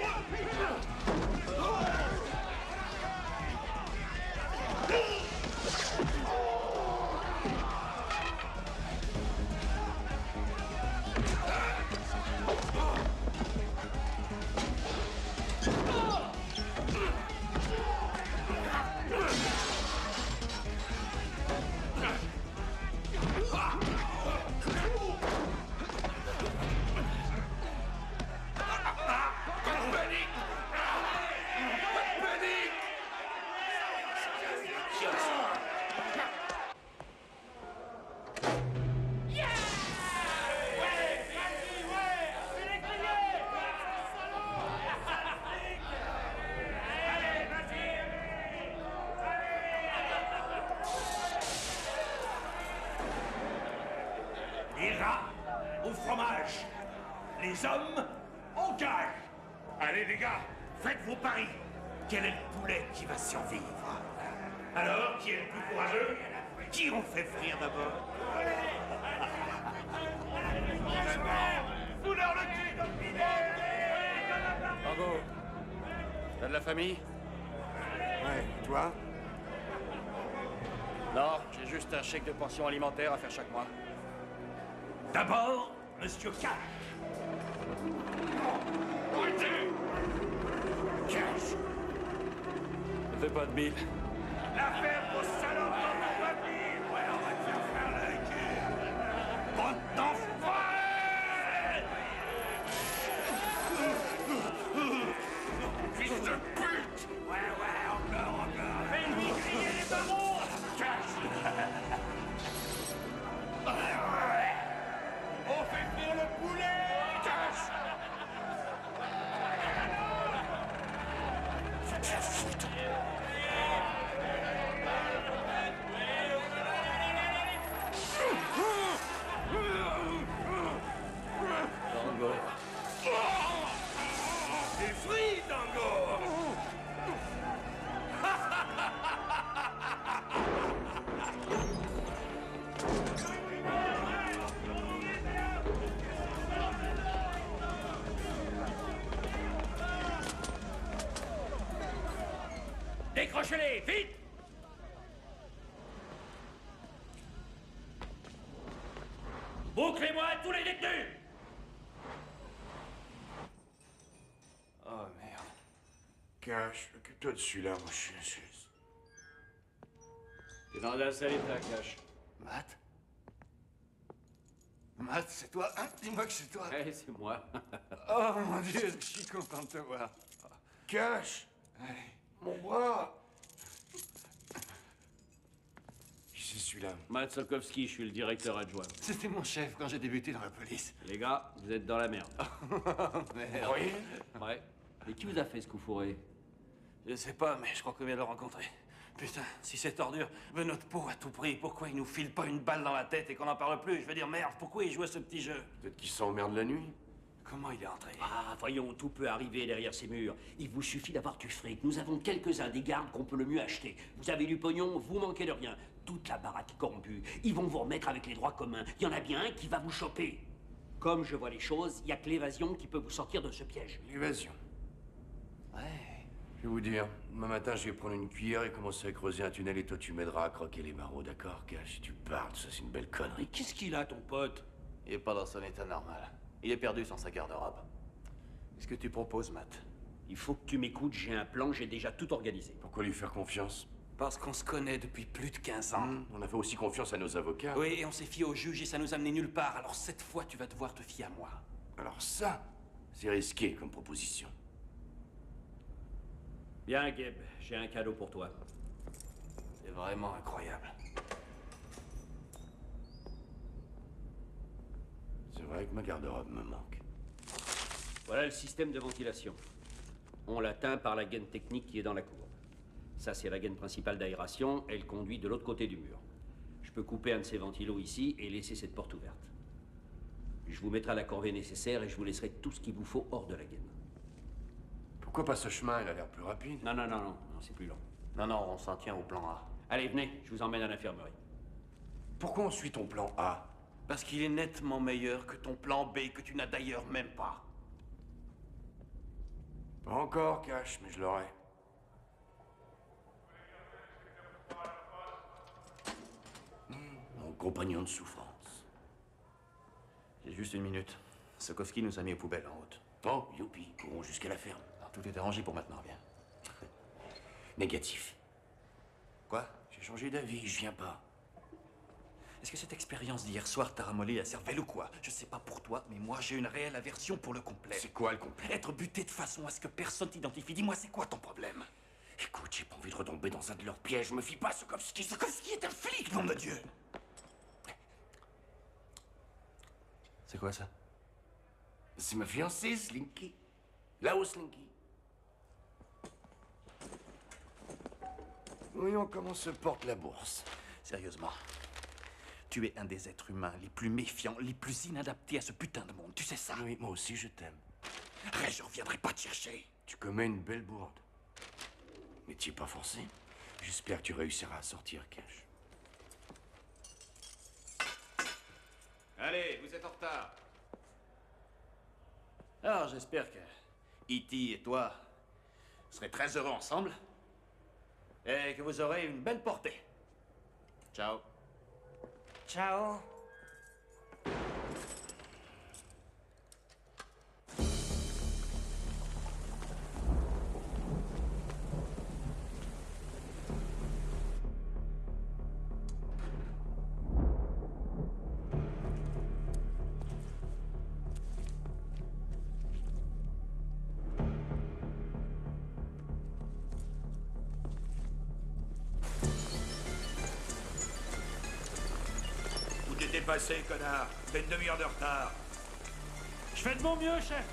Les rats au fromage. Les hommes en cage. Allez les gars, faites vos paris. Quel est le poulet qui va survivre? Alors, qui est le plus courageux? Qui on fait frire d'abord? Fous-leur le cul dans le bidet! Tango, t'as de la famille? Ouais, toi? Non, j'ai juste un chèque de pension alimentaire à faire chaque mois. D'abord, Monsieur Cash. Arrêtez! Cash! Ne fais pas de bile. L'affaire vos salopes dans mon papier! Ouais, on va te faire la gueule! Bande d'enfoirés! Fils de pute! Ouais, encore! Fais-lui crier les barreaux! Cash! On fait frire le poulet! Cash! Tango. C'est free, Tango! Décrochez-les, vite! Bouclez-moi tous les détenus! Oh merde. Cash, occupe-toi de celui-là, moi je suis la chaise. T'es dans un sale état, Cash. Matt? Matt, c'est toi? Hein? Dis-moi que c'est toi. Eh, c'est moi. Oh mon Dieu, je suis content de te voir. Cash! Mon bras! Qui c'est celui-là? Matt Solkowski, je suis le directeur adjoint. C'était mon chef quand j'ai débuté dans la police. Les gars, vous êtes dans la merde. Merde. Oui? Ouais. Et qui vous a fait ce coup fourré? Je sais pas, mais je crois qu'on vient de le rencontrer. Putain, si cette ordure veut notre peau à tout prix, pourquoi il nous file pas une balle dans la tête et qu'on n'en parle plus? Je veux dire, merde, pourquoi il joue à ce petit jeu? Peut-être qu'il s'emmerde la nuit. Comment il est entré? Ah, voyons, tout peut arriver derrière ces murs. Il vous suffit d'avoir du fric. Nous avons quelques-uns des gardes qu'on peut le mieux acheter. Vous avez du pognon, vous manquez de rien. Toute la baraque est corrompue. Ils vont vous remettre avec les droits communs. Il y en a bien un qui va vous choper. Comme je vois les choses, il n'y a que l'évasion qui peut vous sortir de ce piège. L'évasion. Ouais. Je vais vous dire, demain matin, je vais prendre une cuillère et commencer à creuser un tunnel et toi, tu m'aideras à croquer les barreaux, d'accord, Cash? Si tu parles, ça, c'est une belle connerie. Mais qu'est-ce qu'il a, ton pote? Il est pas dans son état normal. Il est perdu sans sa garde-robe. Qu'est-ce que tu proposes, Matt? Il faut que tu m'écoutes, j'ai un plan, j'ai déjà tout organisé. Pourquoi lui faire confiance? Parce qu'on se connaît depuis plus de 15 ans. On a fait aussi confiance à nos avocats. Oui, et on s'est fié au juge et ça nous a amené nulle part. Alors cette fois, tu vas devoir te fier à moi. Alors ça, c'est risqué comme proposition. Bien, Gabe, j'ai un cadeau pour toi. C'est vraiment incroyable. C'est vrai que ma garde-robe me manque. Voilà le système de ventilation. On l'atteint par la gaine technique qui est dans la cour. Ça, c'est la gaine principale d'aération. Elle conduit de l'autre côté du mur. Je peux couper un de ces ventilos ici et laisser cette porte ouverte. Je vous mettrai la corvée nécessaire et je vous laisserai tout ce qu'il vous faut hors de la gaine. Pourquoi pas ce chemin? Il a l'air plus rapide. Non, c'est plus long. Non, on s'en tient au plan A. Allez, venez, je vous emmène à l'infirmerie. Pourquoi on suit ton plan A? Parce qu'il est nettement meilleur que ton plan B, que tu n'as d'ailleurs même pas. Pas encore, Cash, mais je l'aurai. Mon compagnon de souffrance. J'ai juste une minute. Sokovski nous a mis aux poubelles en route. Oh, youpi, courons jusqu'à la ferme. Alors, tout est arrangé pour maintenant, viens. Négatif. Quoi? J'ai changé d'avis, je viens pas. Est-ce que cette expérience d'hier soir t'a ramolli la cervelle ou quoi? Je sais pas pour toi, mais moi j'ai une réelle aversion pour le complet. C'est quoi le complet? Être buté de façon à ce que personne t'identifie. Dis-moi, c'est quoi ton problème? Écoute, j'ai pas envie de retomber dans un de leurs pièges. Je me fie pas à Sokovski. Sokovski est un flic, nom de Dieu! C'est quoi ça? C'est ma fiancée, Slinky. Là-haut, Slinky. Voyons comment se porte la bourse. Sérieusement, tu es un des êtres humains les plus méfiants, les plus inadaptés à ce putain de monde. Tu sais ça? Oui, moi aussi, je t'aime. Ray, je reviendrai pas te chercher. Tu commets une belle bourde. Mais t'y es pas forcé. J'espère que tu réussiras à sortir, Cash. Allez, vous êtes en retard. Alors, j'espère que E.T. et toi serez très heureux ensemble et que vous aurez une belle portée. Ciao. Ciao. Où t'étais passé, connard? T'as une demi-heure de retard. Je fais de mon mieux, chef.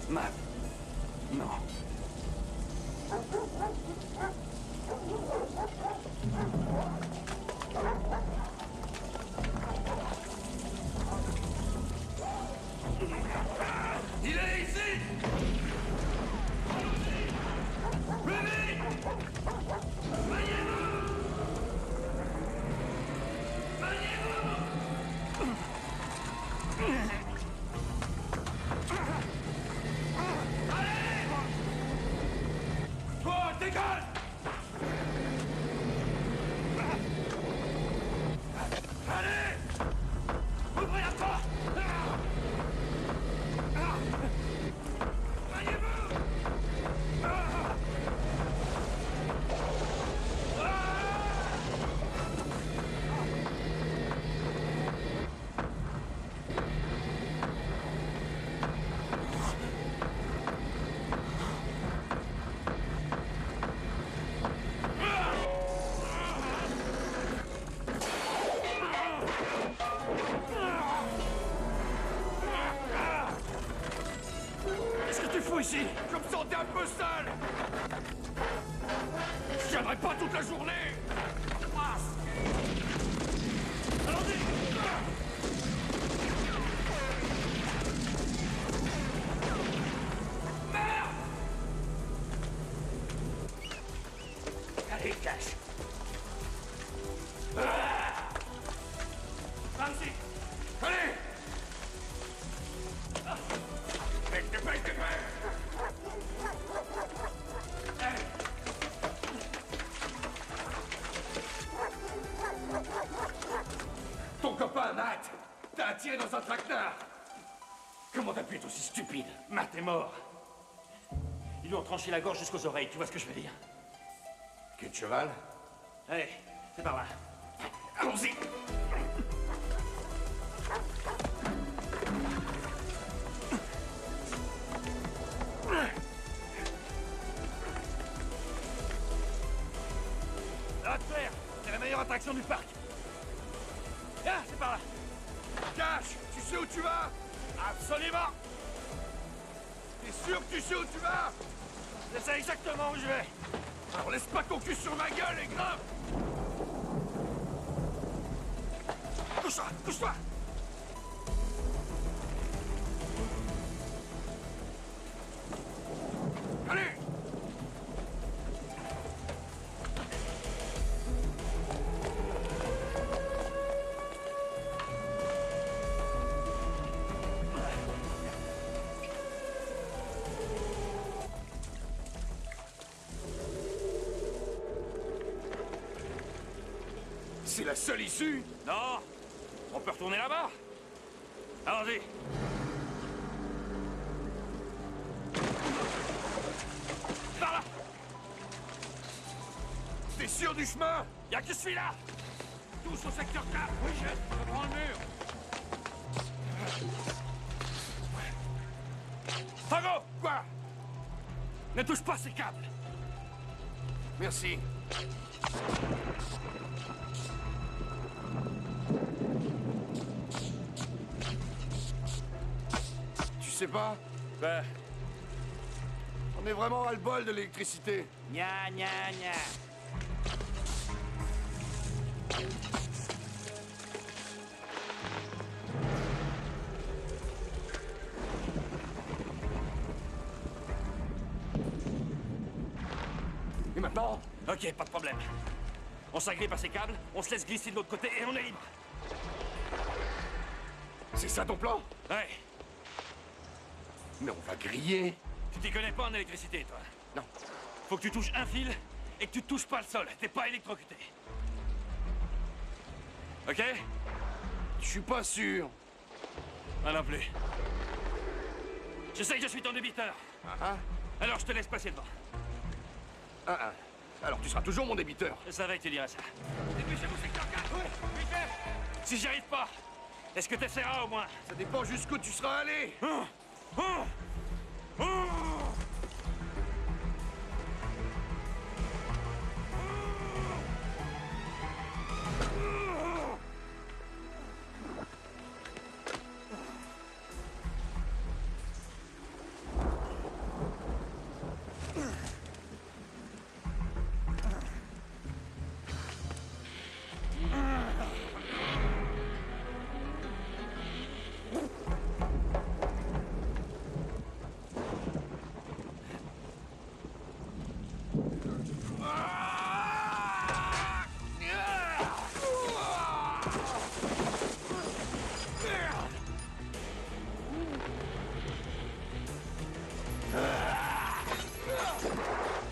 Matt. Non. Il est ici! Plus vite! Maniez-vous! Toi, dégage! Allez! Ouvrez la porte! Maniez-vous! ici. Je me sentais un peu seul. Je tiendrai pas toute la journée. Allons-y. Merde. Allez, cache. Vas-y. Allez. Dépêche. Ton copain, Matt, t'as attiré dans un traquenard. Comment t'as pu être aussi stupide? Matt est mort. Ils lui ont tranché la gorge jusqu'aux oreilles, tu vois ce que je veux dire? Quel cheval? Allez, c'est par là. Allons-y. Ça va te faire. C'est la meilleure attraction du parc. Ah, c'est par là. Cash, tu sais où tu vas? Absolument. T'es sûr que tu sais où tu vas? Je sais exactement où je vais. Alors laisse pas ton cul sur ma gueule et grimpe. Couche-toi. Allez. C'est la seule issue? Non. On peut retourner là-bas. Allons-y. Par là. T'es sûr du chemin? Y'a que celui-là. Tous au secteur 4. Oui, je prends le mur. Tango! Quoi? Ne touche pas ces câbles. Merci. Tu sais pas? Ben... On est vraiment à le bol de l'électricité. Gna. Et maintenant? Ok, pas de problème. On s'agrippe à ces câbles, on se laisse glisser de l'autre côté et on est libre. C'est ça ton plan? Ouais. Mais on va griller. Tu t'y connais pas en électricité, toi? Non. Faut que tu touches un fil et que tu touches pas le sol. T'es pas électrocuté. Ok? Je suis pas sûr. Moi non plus. Je sais que je suis ton débiteur. Alors je te laisse passer devant. Alors tu seras toujours mon débiteur. Je savais que tu dirais ça. Dépêchez-vous, secteur 4. Vite fait. Si j'y arrive pas, est-ce que t'essaieras au moins? Ça dépend jusqu'où tu seras allé.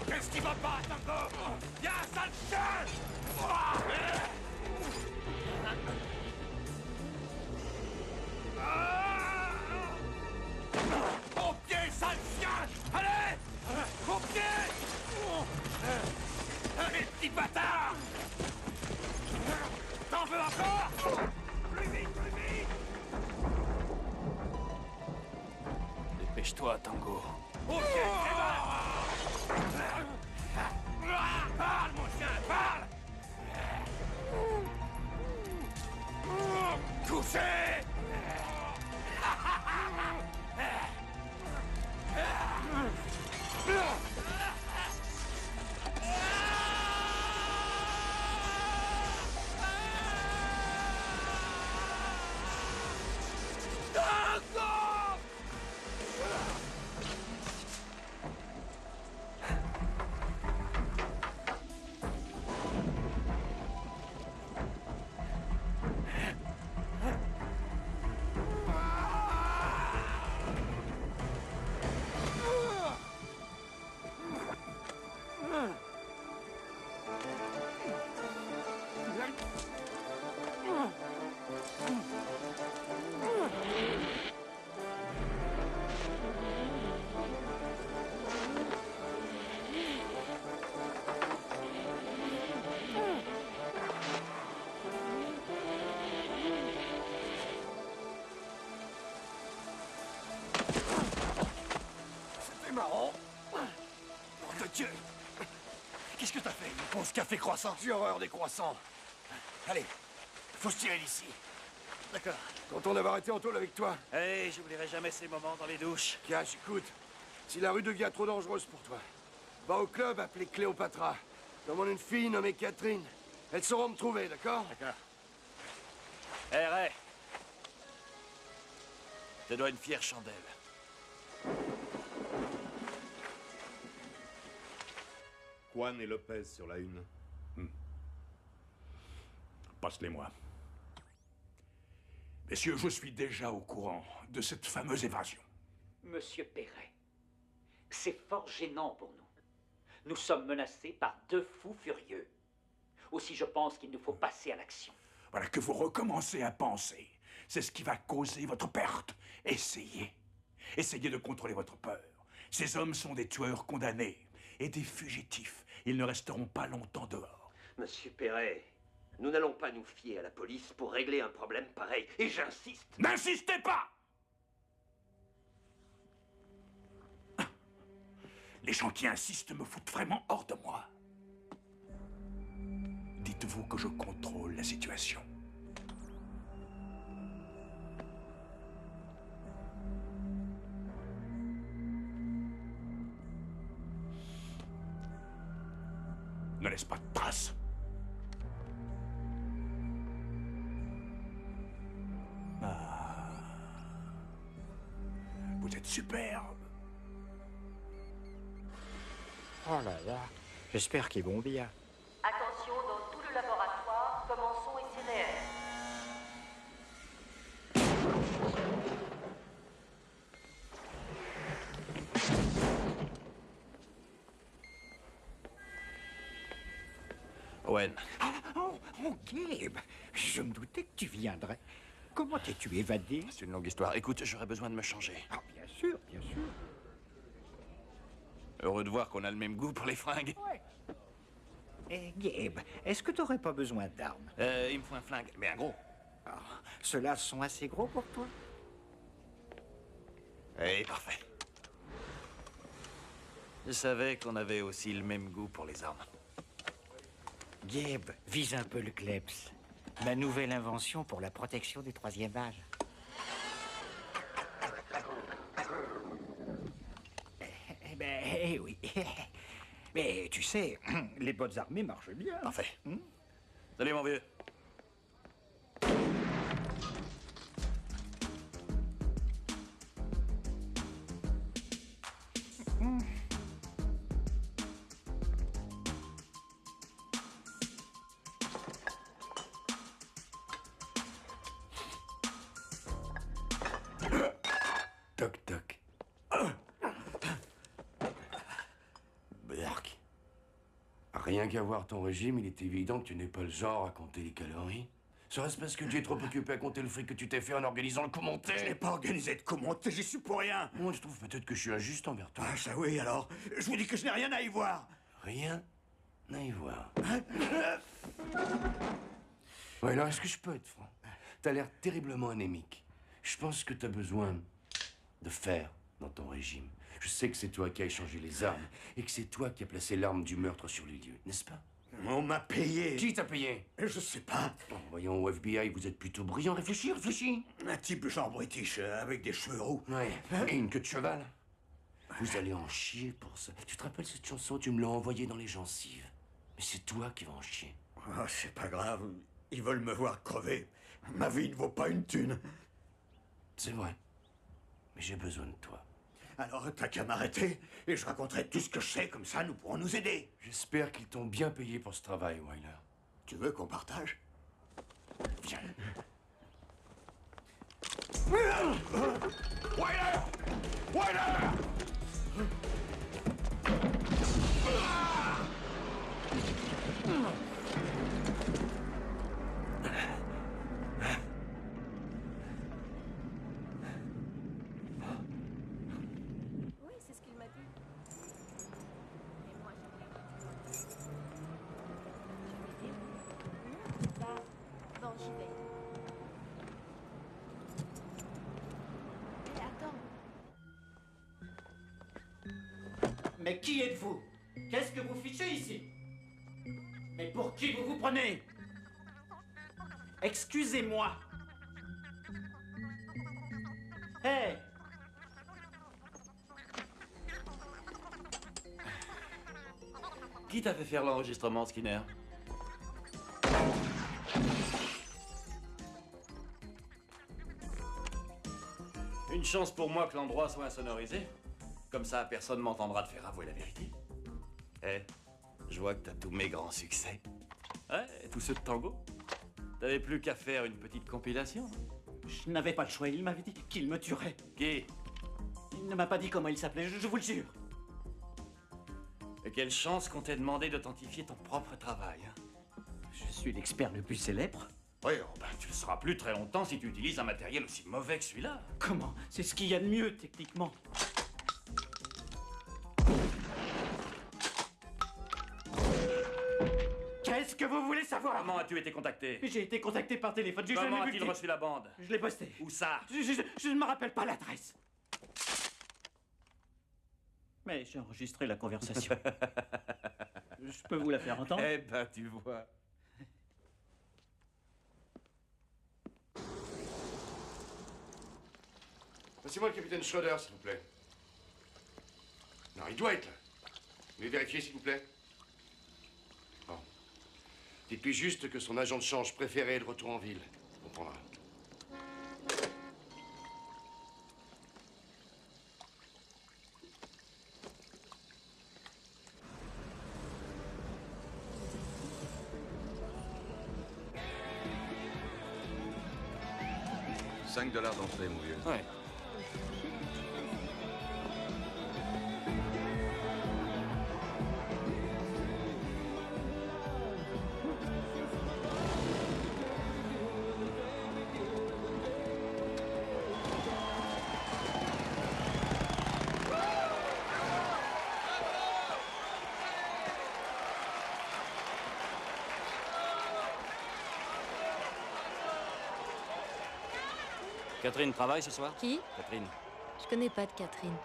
Qu'est-ce qui va pas, Tango? Viens, sale chien! Au pied, sale chien! Allez! Au pied! Allez, petit bâtard! T'en veux encore? Plus vite, plus vite! Dépêche-toi, Tango. Au pied, parle, mon chien, parle! Couché! Qu'est-ce que t'as fait? Une pause café croissant? J'ai horreur des croissants. Allez, faut se tirer d'ici. D'accord. Content d'avoir été en tôle avec toi. Hey, j'oublierai jamais ces moments dans les douches. Cash, écoute. Si la rue devient trop dangereuse pour toi, va au club appelé Cléopatra. Demande une fille nommée Catherine. Elles sauront me trouver, d'accord? D'accord. Hé, Ray. Je te dois une fière chandelle. Juan et Lopez sur la une. Passe-les-moi. Messieurs, je suis déjà au courant de cette fameuse évasion. Monsieur Perret, c'est fort gênant pour nous. Nous sommes menacés par deux fous furieux. Aussi, je pense qu'il nous faut passer à l'action. Voilà, que vous recommencez à penser. C'est ce qui va causer votre perte. Essayez. Essayez de contrôler votre peur. Ces hommes sont des tueurs condamnés et des fugitifs. Ils ne resteront pas longtemps dehors. Monsieur Perret, nous n'allons pas nous fier à la police pour régler un problème pareil. Et j'insiste. N'insistez pas! Les gens qui insistent me foutent vraiment hors de moi. Dites-vous que je contrôle la situation. Ne laisse pas de traces. Vous êtes superbe. Oh là là, j'espère qu'ils vont bien. Attention, dans tout le laboratoire, commençons ICNR. Owen. Oh, Gabe, je me doutais que tu viendrais. Comment t'es-tu évadé? C'est une longue histoire. Écoute, j'aurais besoin de me changer. Ah, bien sûr, bien sûr. Heureux de voir qu'on a le même goût pour les fringues. Ouais. Eh, Gabe, est-ce que t'aurais pas besoin d'armes? Il me faut un flingue, mais un gros. Ah, ceux-là sont assez gros pour toi? Eh, parfait. Je savais qu'on avait aussi le même goût pour les armes. Gabe, vise un peu le kleps. Ma nouvelle invention pour la protection du troisième âge. Eh ben, eh oui. Mais tu sais, les bonnes armées marchent bien. Parfait. Salut, mon vieux. Toc toc. Berk. Rien qu'à voir ton régime, il est évident que tu n'es pas le genre à compter les calories. Serait-ce parce que tu es trop occupé à compter le fric que tu t'es fait en organisant le coup monté? Je n'ai pas organisé de coup monté, j'y suis pour rien. Moi, je trouve peut-être que je suis injuste envers toi. Ah, ça oui, alors. Je vous dis que je n'ai rien à y voir. Rien à y voir. Ouais, alors est-ce que je peux être franc? T'as l'air terriblement anémique. Je pense que t'as besoin de fer dans ton régime. Je sais que c'est toi qui as échangé les armes et que c'est toi qui as placé l'arme du meurtre sur les lieux, n'est-ce pas? On m'a payé. Qui t'a payé? Je sais pas. Bon, voyons, au FBI, vous êtes plutôt brillant. Réfléchis, réfléchis. Un type genre british, avec des cheveux roux. Ouais, et une queue de cheval. Vous allez en chier pour ça. Tu te rappelles cette chanson? Tu me l'as envoyée dans les gencives. Mais c'est toi qui vas en chier. Oh, c'est pas grave. Ils veulent me voir crever. Ma vie ne vaut pas une thune. C'est vrai. Mais j'ai besoin de toi. Alors t'as qu'à m'arrêter et je raconterai tout ce que je sais, comme ça nous pourrons nous aider. J'espère qu'ils t'ont bien payé pour ce travail, Wyler. Tu veux qu'on partage? Viens. Wyler! Wyler! Oui, c'est ce qu'il m'a dit. Et moi, je vais dire. Bon, j'y vais. Mais attends. Mais qui êtes-vous? Qu'est-ce que vous fichez ici? Mais pour qui vous vous prenez? Excusez-moi. Hé! Qui t'a fait faire l'enregistrement, Skinner? Une chance pour moi que l'endroit soit insonorisé. Comme ça, personne m'entendra te faire avouer la vérité. Eh, je vois que t'as tous mes grands succès. Ouais, et tous ceux de Tango. T'avais plus qu'à faire une petite compilation. Je n'avais pas le choix, il m'avait dit qu'il me tuerait. Qui? Il ne m'a pas dit comment il s'appelait, je vous le jure. Et quelle chance qu'on t'ait demandé d'authentifier ton propre travail. Hein. Je suis l'expert le plus célèbre. Oui, oh ben, tu le seras plus très longtemps si tu utilises un matériel aussi mauvais que celui-là. Comment? C'est ce qu'il y a de mieux, techniquement. Qu'est-ce que vous voulez savoir? Comment as-tu été contacté? J'ai été contacté par téléphone. Comment a-t-il reçu la bande? Je l'ai posté. Où ça? Je ne me rappelle pas l'adresse. Mais j'ai enregistré la conversation. Je peux vous la faire entendre? Eh ben, tu vois. Passez-moi le capitaine Schroeder, s'il vous plaît. Non, il doit être là. Vous voulez vérifier, s'il vous plaît? Bon. Dites-lui juste que son agent de change préféré est de retour en ville. Il comprendra. $5 d'entrée, mon vieux. Ouais. Catherine travaille ce soir? Qui? Catherine. Je connais pas de Catherine.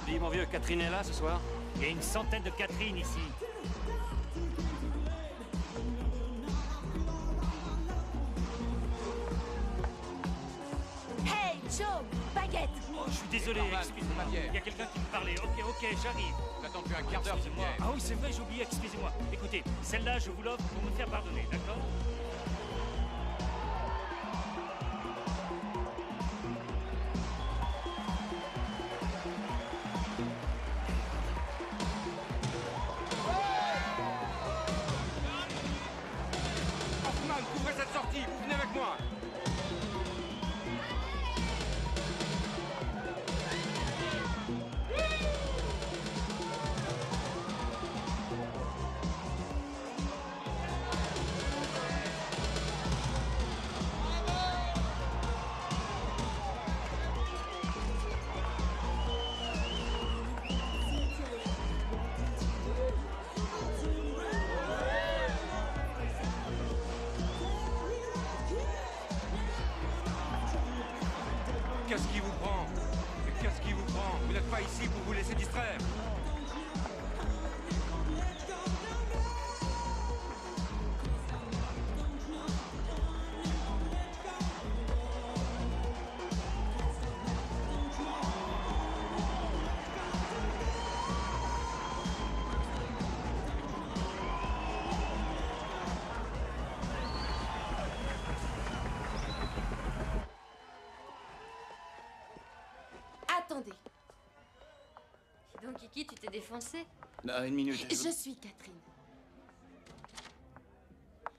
Dis, mon vieux, Catherine est là ce soir? Il y a une centaine de Catherine ici. Hey, Joe, baguette. Oh, je suis désolé, excusez-moi. Il y a quelqu'un qui me parlait. Ok, j'arrive. J'attends depuis un quart d'heure, c'est bien. Ah oui, c'est vrai, j'ai oublié, excusez-moi. Écoutez, celle-là, je vous l'offre pour me faire pardonner, d'accord? Hoffman, couvrez cette sortie, vous venez avec moi. Qu'est-ce qui vous prend? Mais qu'est-ce qui vous prend? Vous n'êtes pas ici pour vous laisser distraire. Attendez. Donc, Kiki, tu t'es défoncé? Une minute. Je suis Catherine.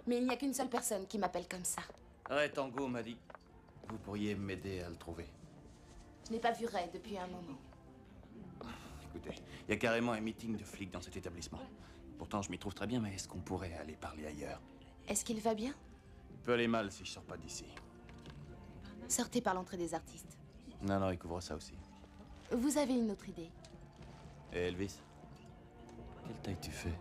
Mais il n'y a qu'une seule personne qui m'appelle comme ça. Ray Tango m'a dit que vous pourriez m'aider à le trouver. Je n'ai pas vu Ray depuis un moment. Écoutez, il y a carrément un meeting de flics dans cet établissement. Pourtant, je m'y trouve très bien, mais est-ce qu'on pourrait aller parler ailleurs? Est-ce qu'il va bien? Il peut aller mal si je sors pas d'ici. Sortez par l'entrée des artistes. Non, non, il couvre ça aussi. Vous avez une autre idée? Et Elvis? Quelle taille tu fais?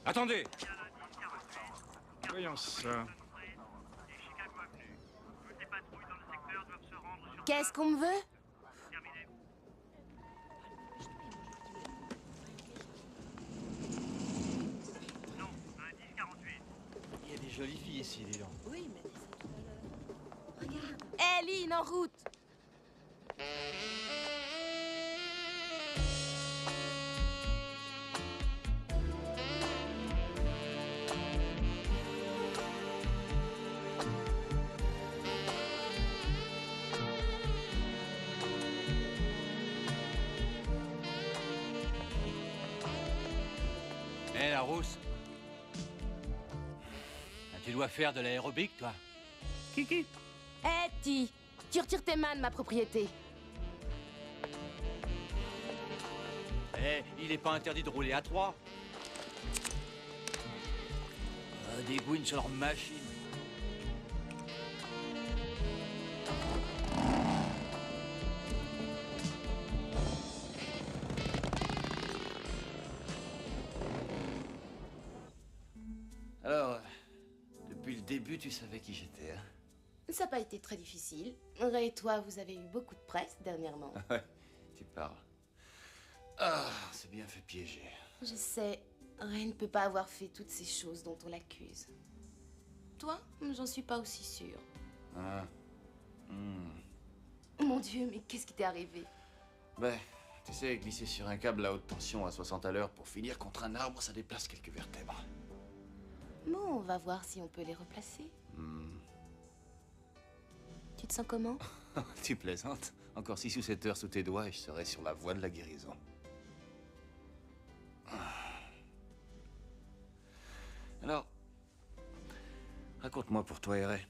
Attendez! Voyons ça. Qu'est-ce qu'on me veut? Il y a des jolies filles ici, dis donc. Oui, mais... Regarde. Hé, Lynn, en route! Hé, la rousse. Tu dois faire de l'aérobic, toi. Kiki. Hé, Ti, tu retires tes mains de ma propriété. Eh, il est pas interdit de rouler à 3. Des gouines sur leur machine. Alors, depuis le début, tu savais qui j'étais, hein? Ça n'a pas été très difficile. Ray et toi, vous avez eu beaucoup de presse dernièrement. Ouais, tu parles. Ah, c'est bien fait piéger. Je sais, Ray ne peut pas avoir fait toutes ces choses dont on l'accuse. Toi, j'en suis pas aussi sûre. Ah. Mon Dieu, mais qu'est-ce qui t'est arrivé? Ben, tu sais, glisser sur un câble à haute tension à 60 à l'heure pour finir contre un arbre, ça déplace quelques vertèbres. Bon, on va voir si on peut les replacer. Tu te sens comment? Tu plaisantes? Encore 6 ou 7 heures sous tes doigts et je serai sur la voie de la guérison. Alors, raconte-moi pour toi, Ray.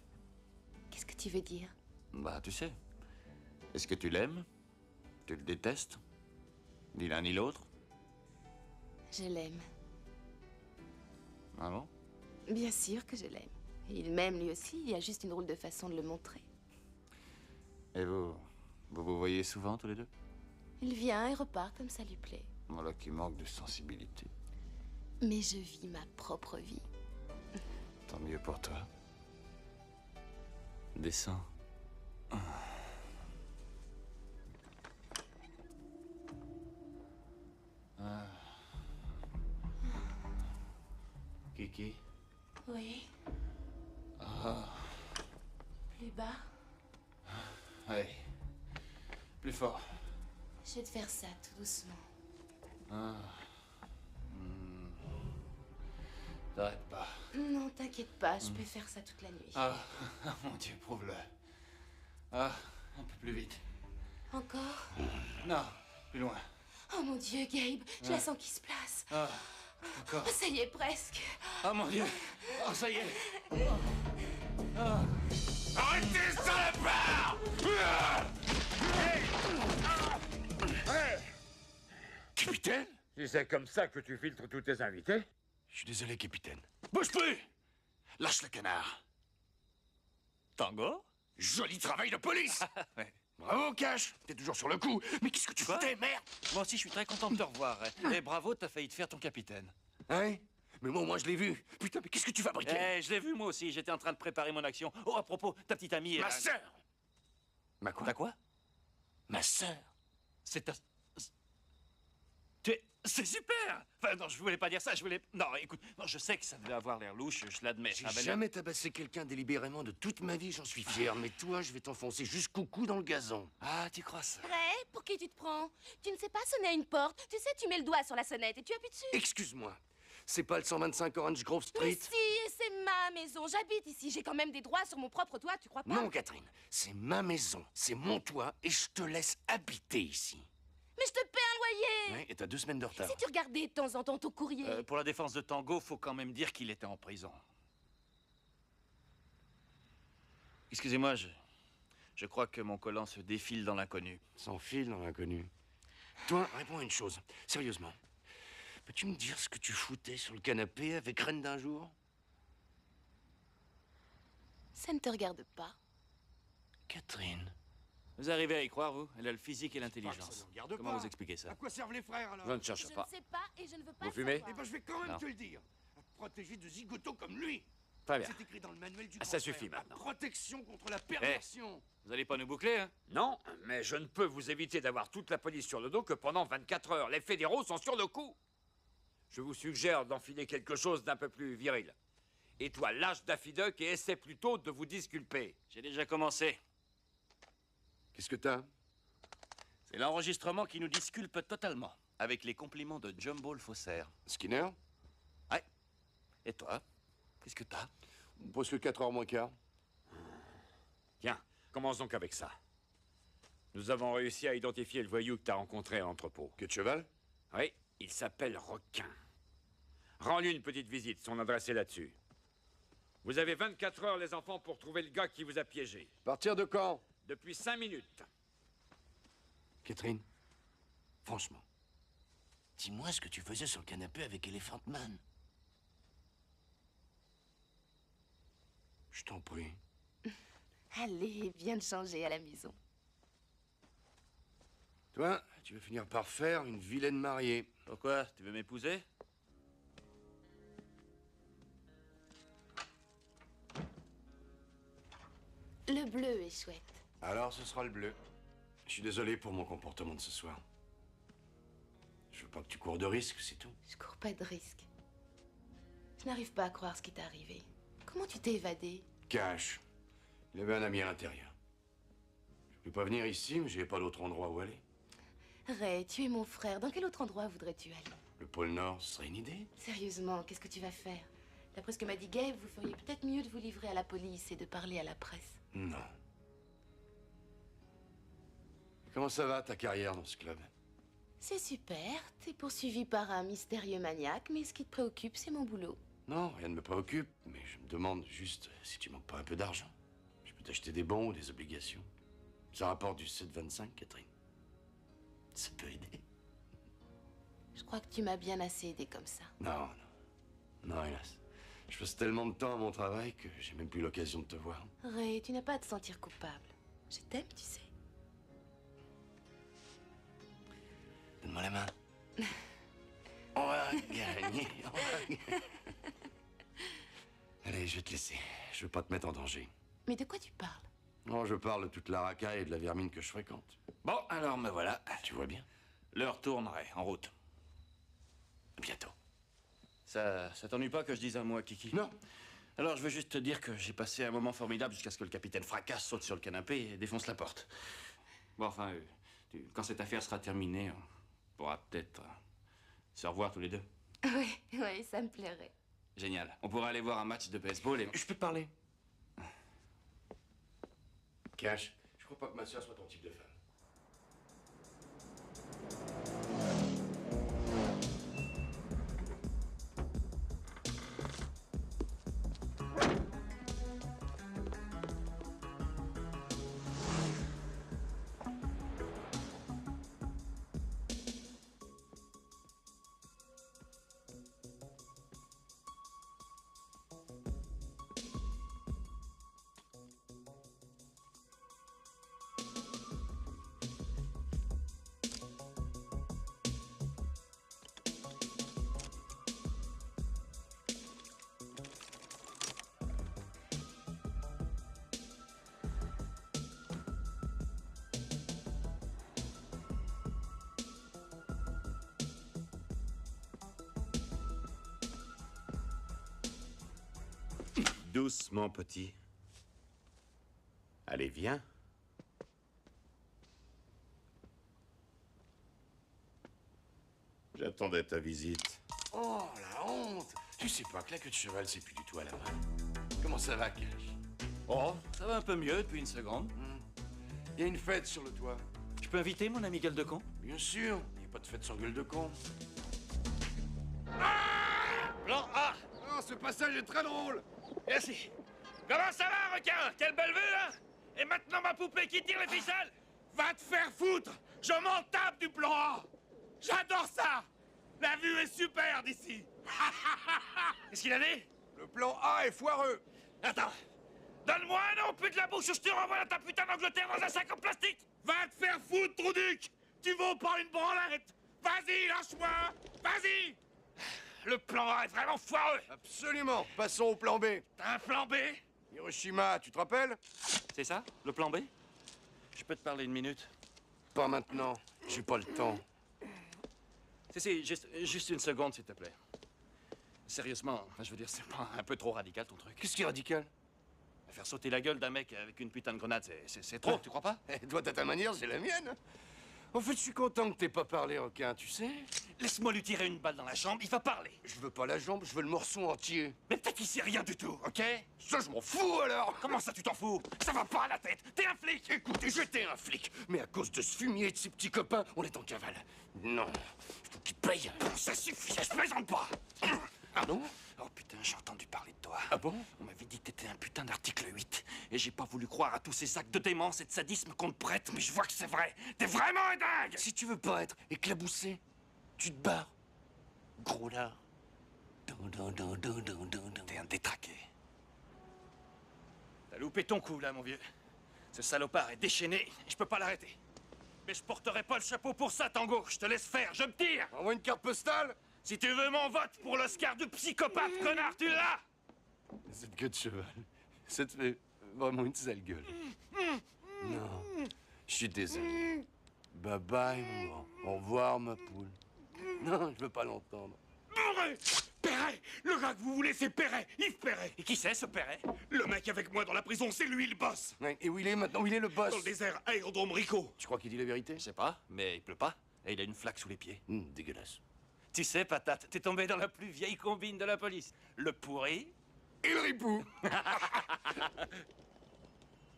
Qu'est-ce que tu veux dire? Bah, tu sais. Est-ce que tu l'aimes? Tu le détestes? Ni l'un ni l'autre? Je l'aime. Ah bon? Bien sûr que je l'aime. Il m'aime lui aussi, il y a juste une drôle de façon de le montrer. Et vous voyez souvent tous les deux? Il vient et repart comme ça lui plaît. Voilà qui manque de sensibilité. Mais je vis ma propre vie. Tant mieux pour toi. Descends. Ah. Kiki? Oui. Ah. Plus bas. Allez. Plus fort. Je vais te faire ça tout doucement. Ah. T'arrêtes pas. Non, t'inquiète pas, je peux faire ça toute la nuit. Ah, mon Dieu, prouve-le. Ah, un peu plus vite. Encore? Non, plus loin. Oh mon Dieu, Gabe, je la sens qui se place. Ah, encore. Oh, ça y est, presque. Oh mon Dieu. Oh, ça y est. Arrêtez, salopard! Capitaine? Si c'est comme ça que tu filtres tous tes invités? Je suis désolé, capitaine. Bouge plus! Lâche le canard. Tango? Joli travail de police! Ouais. Bravo, Cash! T'es toujours sur le coup. Mais qu'est-ce que tu foutais, merde? Moi aussi, je suis très content de te revoir. Et bravo, t'as failli te faire ton capitaine. Hein? Mais moi, je l'ai vu. Putain, mais qu'est-ce que tu fabriquais? Eh, je l'ai vu moi aussi, j'étais en train de préparer mon action. Oh, à propos, ta petite amie... Ma sœur! Ma quoi? Ta quoi? Ma sœur. C'est ta... C'est super! Enfin, non, je voulais pas dire ça, je voulais... Non, écoute, non, je sais que ça devait avoir l'air louche, je l'admets. J'ai Ah, ben, jamais tabassé quelqu'un délibérément de toute ma vie, j'en suis fier. Mais toi, je vais t'enfoncer jusqu'au cou dans le gazon. Ah, tu crois ça? Ray, pour qui tu te prends? Tu ne sais pas sonner à une porte. Tu sais, tu mets le doigt sur la sonnette et tu appuies dessus. Excuse-moi. C'est pas le 125 Orange Grove Street? Mais si, c'est ma maison. J'habite ici. J'ai quand même des droits sur mon propre toit, tu crois pas? Non, Catherine, c'est ma maison, c'est mon toit, et je te laisse habiter ici. Mais je te paie un loyer! Ouais, et t'as 2 semaines de retard. Si tu regardais de temps en temps ton courrier. Pour la défense de Tango, faut quand même dire qu'il était en prison. Excusez-moi, je crois que mon collant se défile dans l'inconnu. S'enfile dans l'inconnu. Toi, réponds à une chose, sérieusement. Peux-tu me dire ce que tu foutais sur le canapé avec Reine d'un jour? Ça ne te regarde pas. Catherine. Vous arrivez à y croire, vous? Elle a le physique et l'intelligence. Comment vous expliquez ça? À quoi servent les frères, alors? Je ne cherche Je pas. ne sais pas et je ne veux pas Vous fumez? savoir. Eh ben, je vais quand même Non. te le dire. À te protéger de zigotos comme lui. Très bien. C'est écrit dans le manuel du Ça grand suffit frère. maintenant. Protection contre la perversion. Vous allez pas nous boucler, hein? Non, mais je ne peux vous éviter d'avoir toute la police sur le dos que pendant 24 heures. Les fédéraux sont sur le coup. Je vous suggère d'enfiler quelque chose d'un peu plus viril. Et toi, lâche Daffy Duck et essaie plutôt de vous disculper. J'ai déjà commencé. Qu'est-ce que t'as? C'est l'enregistrement qui nous disculpe totalement. Avec les compliments de Jumbo le faussaire. Skinner? Ouais. Et toi? Qu'est-ce que t'as? Presque 4h moins quart. Tiens, commence donc avec ça. Nous avons réussi à identifier le voyou que t'as rencontré à l'entrepôt. Que de cheval? Oui, il s'appelle Requin. Rends-lui une petite visite, son adresse est là-dessus. Vous avez 24 heures, les enfants, pour trouver le gars qui vous a piégé. Partir de quand? Depuis 5 minutes. Catherine, franchement, dis-moi ce que tu faisais sur le canapé avec Elephant Man. Je t'en prie. Allez, viens de changer à la maison. Toi, tu veux finir par faire une vilaine mariée. Pourquoi? Tu veux m'épouser? Le bleu est chouette. Alors, ce sera le bleu. Je suis désolé pour mon comportement de ce soir. Je veux pas que tu cours de risques, c'est tout. Je cours pas de risque. Je n'arrive pas à croire ce qui t'est arrivé. Comment tu t'es évadé? Cash. Il avait un ami à l'intérieur. Je voulais pas venir ici, mais j'avais pas d'autre endroit où aller. Ray, tu es mon frère. Dans quel autre endroit voudrais-tu aller? Le pôle Nord, ce serait une idée. Sérieusement, qu'est-ce que tu vas faire? D'après ce que m'a dit Gabe, vous feriez peut-être mieux de vous livrer à la police et de parler à la presse. Non. Comment ça va, ta carrière dans ce club? C'est super. T'es poursuivi par un mystérieux maniaque, mais ce qui te préoccupe, c'est mon boulot. Non, rien ne me préoccupe, mais je me demande juste si tu manques pas un peu d'argent. Je peux t'acheter des bons ou des obligations. Ça rapporte du 7,25, Catherine. Ça peut aider. Je crois que tu m'as bien assez aidé comme ça. Non, non. Non, hélas. Je passe tellement de temps à mon travail que j'ai même plus l'occasion de te voir. Ray, tu n'as pas à te sentir coupable. Je t'aime, tu sais. Donne-moi la main. On va gagner, on va gagner. Allez, je vais te laisser. Je veux pas te mettre en danger. Mais de quoi tu parles? Non, je parle de toute la racaille et de la vermine que je fréquente. Bon, alors me voilà. Tu vois bien? L'heure tournerait, en route. À bientôt. Ça t'ennuie pas que je dise un mot à Kiki? Non. Alors, je veux juste te dire que j'ai passé un moment formidable jusqu'à ce que le capitaine Fracasse saute sur le canapé et défonce la porte. Bon, enfin, quand cette affaire sera terminée, on pourra peut-être se revoir tous les deux. Oui, ça me plairait. Génial. On pourra aller voir un match de baseball et... Je peux te parler? Cash, je crois pas que ma soeur soit ton type de femme. Doucement, petit. Allez, viens. J'attendais ta visite. Oh, la honte! Tu sais pas que la queue de cheval, c'est plus du tout à la main. Comment ça va, Cash? Oh, ça va un peu mieux depuis une seconde. Il y a une fête sur le toit. Je peux inviter mon ami gueule de con? Bien sûr. Il n'y a pas de fête sans gueule de con. Plan A. Oh, ce passage est très drôle. Merci. Comment ça va, requin? Quelle belle vue, là? Et maintenant ma poupée qui tire les ficelles? Va te faire foutre! Je m'en tape du plan A! J'adore ça! La vue est super d'ici! Qu'est-ce qu'il a dit? Le plan A est foireux. Attends. Donne-moi un nom, pute la bouche, ou je te renvoie dans ta putain d'Angleterre dans un sac en plastique! Va te faire foutre, trou duc! Tu vaux pas une branlette! Vas-y, lâche-moi! Vas-y! Le plan A est vraiment foireux! Absolument. Passons au plan B. T'as un plan B? Hiroshima, tu te rappelles? C'est ça, le plan B? Je peux te parler une minute? Pas maintenant. J'ai pas le temps. Si, juste une seconde, s'il te plaît. Sérieusement, je veux dire, c'est pas un peu trop radical, ton truc? Qu'est-ce qui est radical? Faire sauter la gueule d'un mec avec une putain de grenade, c'est trop, tu crois pas? Toi, t'as ta manière, c'est la mienne. En fait, je suis content que t'aies pas parlé, requin, tu sais? Laisse-moi lui tirer une balle dans la jambe, il va parler. Je veux pas la jambe, je veux le morceau entier. Mais peut-être qu'il sait rien du tout, ok? Ça, je m'en fous, alors! Comment ça, tu t'en fous? Ça va pas à la tête! T'es un flic! Écoutez, j'étais un flic, mais à cause de ce fumier et de ses petits copains, on est en cavale. Non, faut qu'il paye. Bon, ça suffit, je plaisante pas! Ah non? Oh putain, j'ai entendu parler de toi. Ah bon? On m'avait dit que t'étais un putain d'article 8. Et j'ai pas voulu croire à tous ces actes de démence et de sadisme qu'on te prête, mais je vois que c'est vrai. T'es vraiment un dingue! Si tu veux pas être éclaboussé, tu te barres. Gros lard. T'es un détraqué. T'as loupé ton coup, là, mon vieux. Ce salopard est déchaîné, je peux pas l'arrêter. Mais je porterai pas le chapeau pour ça, Tango. Je te laisse faire, je me tire! Envoie une carte postale? Si tu veux mon vote pour l'Oscar du psychopathe, connard, tu l'as! Cette queue de cheval, ça te fait vraiment une sale gueule. Non, je suis désolé. Bye bye, maman. Au revoir, ma poule. Non, je veux pas l'entendre. Bourré! Perret! Le gars que vous voulez, c'est Perret! Yves Perret! Et qui c'est, ce Perret? Le mec avec moi dans la prison, c'est lui le boss! Ouais, et où il est maintenant? Où il est le boss? Dans le désert, aérodrome Rico. Tu crois qu'il dit la vérité? Je sais pas, mais il pleut pas. Et il a une flaque sous les pieds. Dégueulasse. Tu sais, patate, t'es tombé dans la plus vieille combine de la police. Le pourri et le ripou.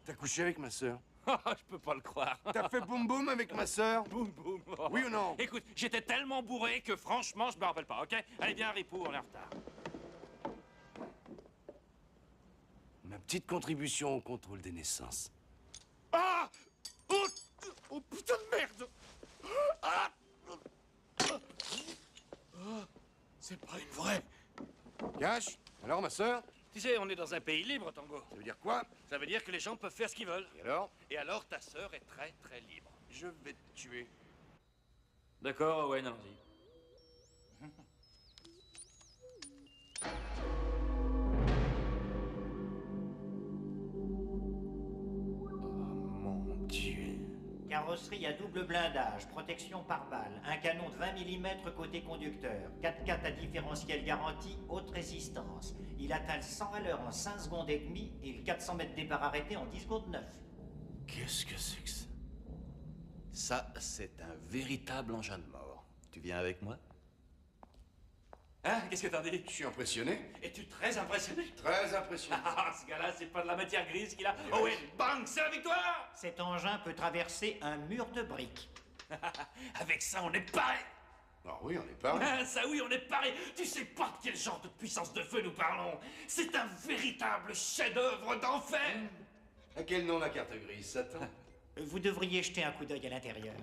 T'as couché avec ma sœur? Je peux pas le croire. T'as fait boum boum avec ma sœur? Boum boum. Oui ou non? Écoute, j'étais tellement bourré que franchement, je me rappelle pas, ok? Allez, viens, Ripou, on est en retard. Ma petite contribution au contrôle des naissances. Ah! Oh putain de merde! Ah! C'est pas une vraie. Cash? Alors, ma sœur? Tu sais, on est dans un pays libre, Tango. Ça veut dire quoi? Ça veut dire que les gens peuvent faire ce qu'ils veulent. Et alors? Et alors, ta sœur est très, très libre. Je vais te tuer. D'accord, Owen, allons-y. Carrosserie à double blindage, protection par balle, un canon de 20 mm côté conducteur, 4x4 à différentiel garanti, haute résistance. Il atteint le 100 à l'heure en 5 secondes et demie et le 400 mètres départ arrêté en 10 secondes 9. Qu'est-ce que c'est que ça? Ça, c'est un véritable engin de mort. Tu viens avec moi? Hein? Qu'est-ce que t'en dis? Je suis impressionné. Es-tu très impressionné? Très impressionné. Ah, ce gars-là, c'est pas de la matière grise qu'il a. Oh, et bang, c'est la victoire! Cet engin peut traverser un mur de briques. Avec ça, on est paré! Ah oui, on est paré. Ah, ça oui, on est paré! Tu sais pas de quel genre de puissance de feu nous parlons! C'est un véritable chef-d'œuvre d'enfer! À quel nom la carte grise, Satan? Vous devriez jeter un coup d'œil à l'intérieur.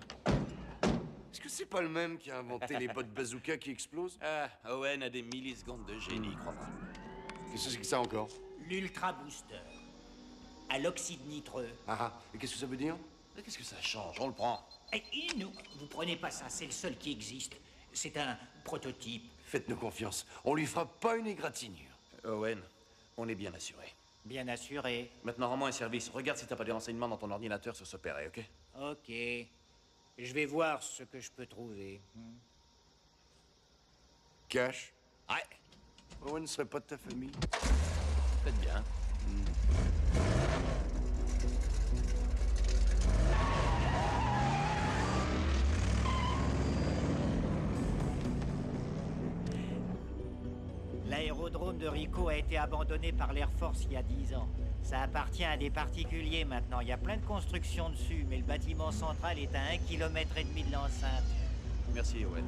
Est-ce que c'est pas le même qui a inventé les bottes bazooka qui explosent? Ah, Owen a des millisecondes de génie, crois-moi. Qu'est-ce que c'est que ça encore? L'Ultra Booster. À l'oxyde nitreux. Ah, et qu'est-ce que ça veut dire? Mais qu'est-ce que ça change? On le prend. Et nous, vous prenez pas ça, c'est le seul qui existe. C'est un prototype. Faites-nous confiance, on lui fera pas une égratignure. Owen, on est bien assuré. Bien assuré. Maintenant, rends-moi un service. Regarde si t'as pas des renseignements dans ton ordinateur sur ce Perret, ok? Ok. Je vais voir ce que je peux trouver. Cash? Ouais. Owen ne serait pas de ta famille? Peut-être bien. l'aérodrome de Rico a été abandonné par l'Air Force il y a 10 ans. Ça appartient à des particuliers maintenant. Il y a plein de constructions dessus, mais le bâtiment central est à 1,5 km de l'enceinte. Merci, Owen.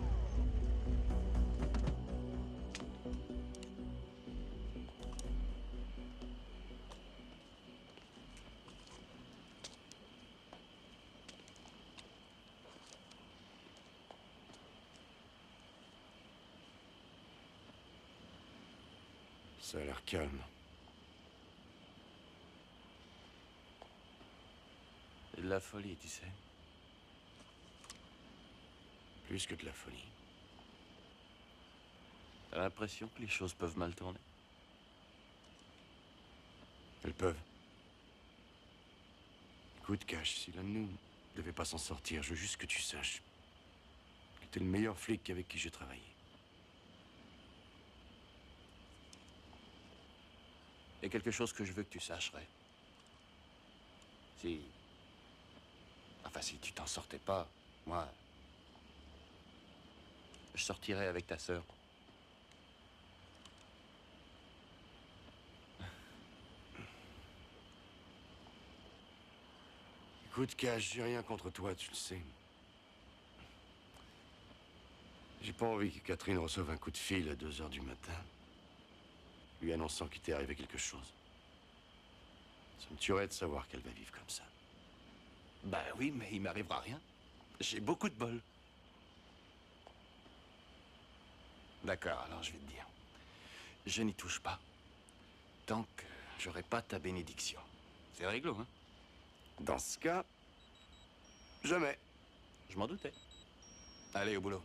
Ça a l'air calme. C'est de la folie, tu sais. Plus que de la folie. T'as l'impression que les choses peuvent mal tourner? Elles peuvent. Écoute, Cash, si l'un de nous devait pas s'en sortir, je veux juste que tu saches que t'es le meilleur flic avec qui j'ai travaillé. Il y a quelque chose que je veux que tu saches, Ray. Si... Enfin, si tu t'en sortais pas, moi... Je sortirais avec ta sœur. Écoute, Cash, j'ai rien contre toi, tu le sais. J'ai pas envie que Catherine reçoive un coup de fil à 2 h du matin, lui annonçant qu'il t'est arrivé quelque chose. Ça me tuerait de savoir qu'elle va vivre comme ça. Ben oui, mais il m'arrivera rien. J'ai beaucoup de bol. D'accord, alors je vais te dire. Je n'y touche pas. Tant que j'aurai pas ta bénédiction. C'est réglo, hein? Dans ce cas, jamais. Je m'en doutais. Allez, au boulot.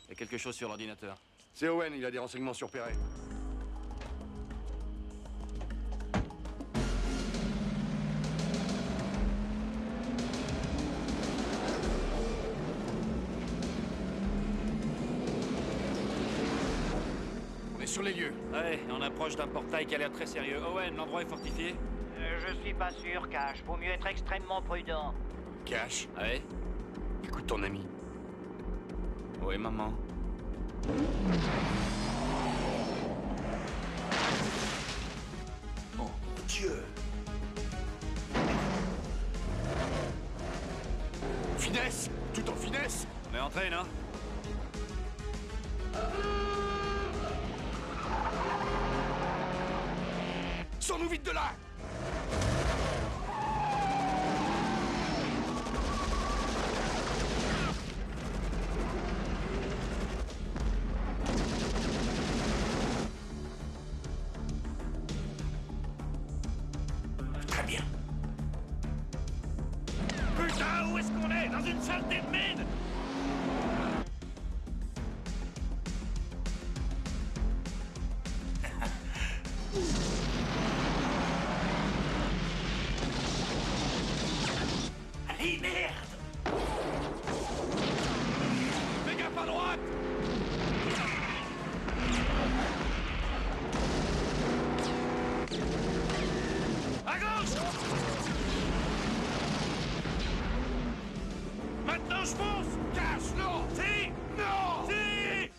Il y a quelque chose sur l'ordinateur. C'est Owen, il a des renseignements sur Perret. On est sur les lieux. Ouais, on approche d'un portail qui a l'air très sérieux. Owen, l'endroit est fortifié? Je suis pas sûr, Cash. Vaut mieux être extrêmement prudent. Cash? Ouais? Écoute ton ami. Oui, maman. Oh, Dieu! Finesse! Tout en finesse! On est entré, non? Sors-nous vite de là! Très bien. Putain, où est-ce qu'on est? Dans une salle des mines? Allez, merde! Fais gaffe à droite! À gauche! Maintenant je fonce! Cash, non! Si! Non! Si!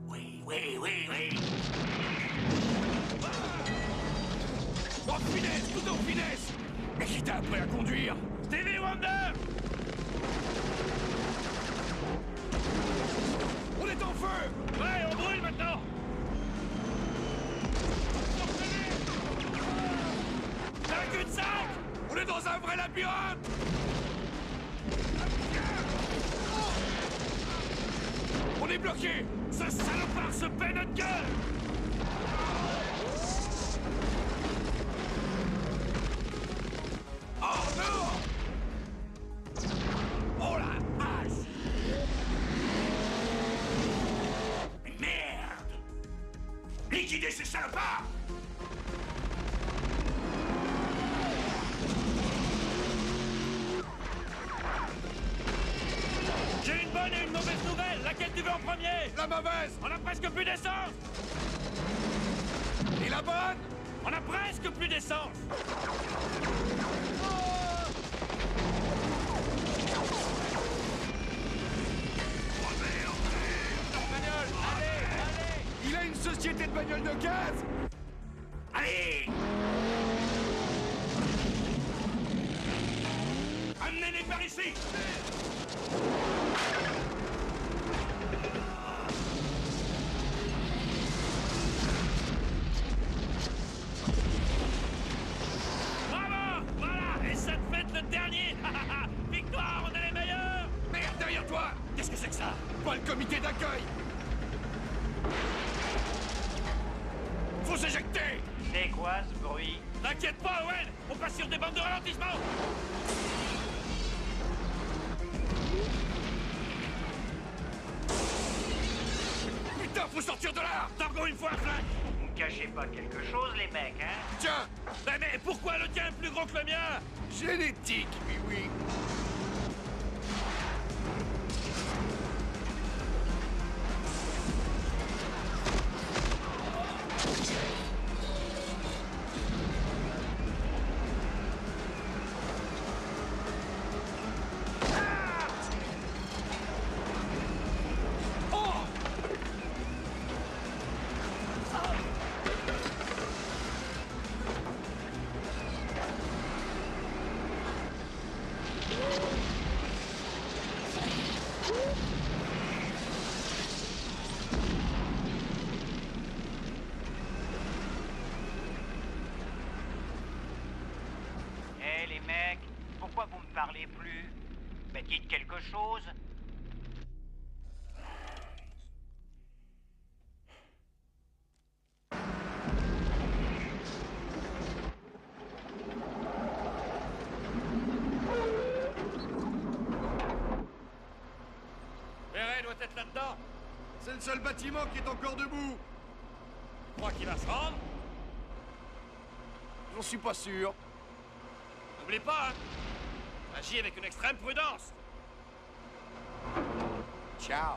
Oui, oui, oui, oui. En finesse, tout en finesse! Mais qui t'a appris à conduire? Stevie Wonder! On est en feu! Ouais, on brûle maintenant! T'as un cul-de-sac! On est dans un vrai labyrinthe! On est bloqué! Ce salopard se paie notre gueule! Oh non! Oh la hache! Mais merde! Liquidez ces salopards! J'ai une bonne et une mauvaise nouvelle! Laquelle tu veux en premier? La mauvaise! On a presque plus d'essence! Et la bonne? On a presque plus d'essence! sortiez tes bagnoles de gaz! Allez! Amenez-les par ici! Bravo! Voilà! Et ça te fait le dernier! Victoire, on est les meilleurs! Merde, derrière toi! Qu'est-ce que c'est que ça? Pas le comité d'accueil! Faut s'éjecter! C'est quoi ce bruit? T'inquiète pas, Owen! On passe sur des bandes de ralentissement! Putain, faut sortir de là! Tango, il me faut un flingue! Vous ne cachez pas quelque chose, les mecs, hein? Tiens! Mais pourquoi le tien est plus gros que le mien? Génétique, oui. Eh les mecs, pourquoi vous me parlez plus? Mais dites quelque chose. Perret doit être là-dedans. C'est le seul bâtiment qui est encore debout. Tu crois qu'il va se rendre? J'en suis pas sûr. N'oublie pas, hein? Agis avec une extrême prudence. Ciao.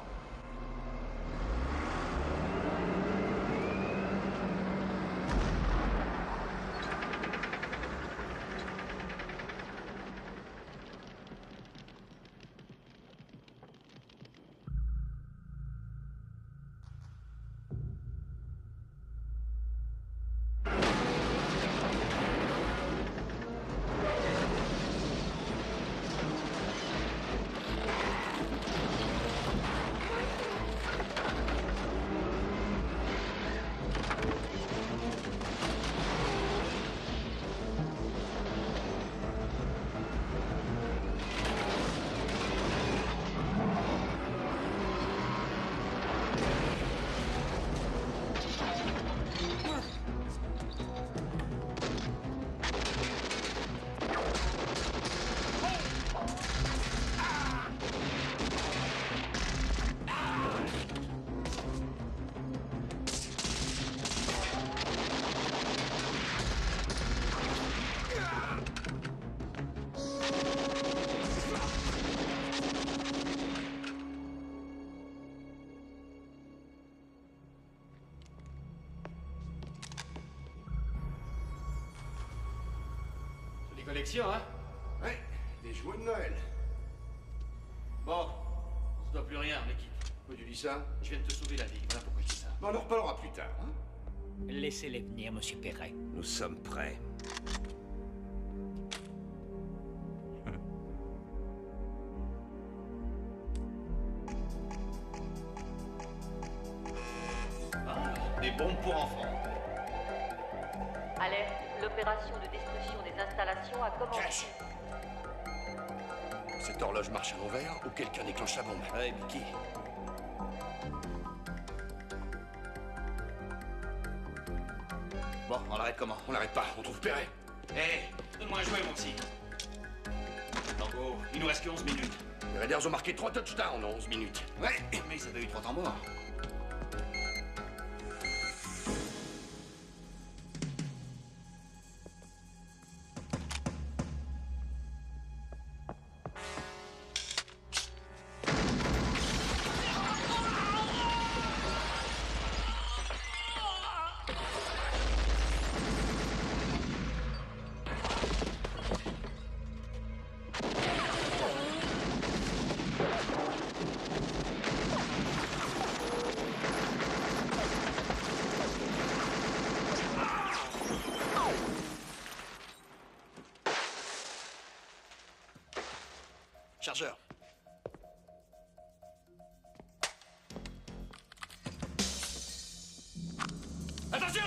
Collection, hein? Ouais, des jouets de Noël. Bon, on se doit plus rien, l'équipe. Pourquoi tu dis ça? Je viens de te sauver la vie, voilà pourquoi je dis ça. Bon, on en reparlera plus tard, hein? Laissez-les venir, monsieur Perret. Nous sommes prêts. Des bombes pour enfants. Alerte, l'opération de destruction des installations a commencé. Cash. Cette horloge marche à l'envers ou quelqu'un déclenche la bombe? Ouais, Mickey. Bon, on l'arrête comment? On l'arrête pas, on trouve Perret. Hé, donne-moi un jouet, mon psy. Tango, il nous reste que 11 minutes. Les Raiders ont marqué 3 touchdowns en 11 minutes. Ouais, mais ils avaient eu 3 temps morts. chargeur. Attention!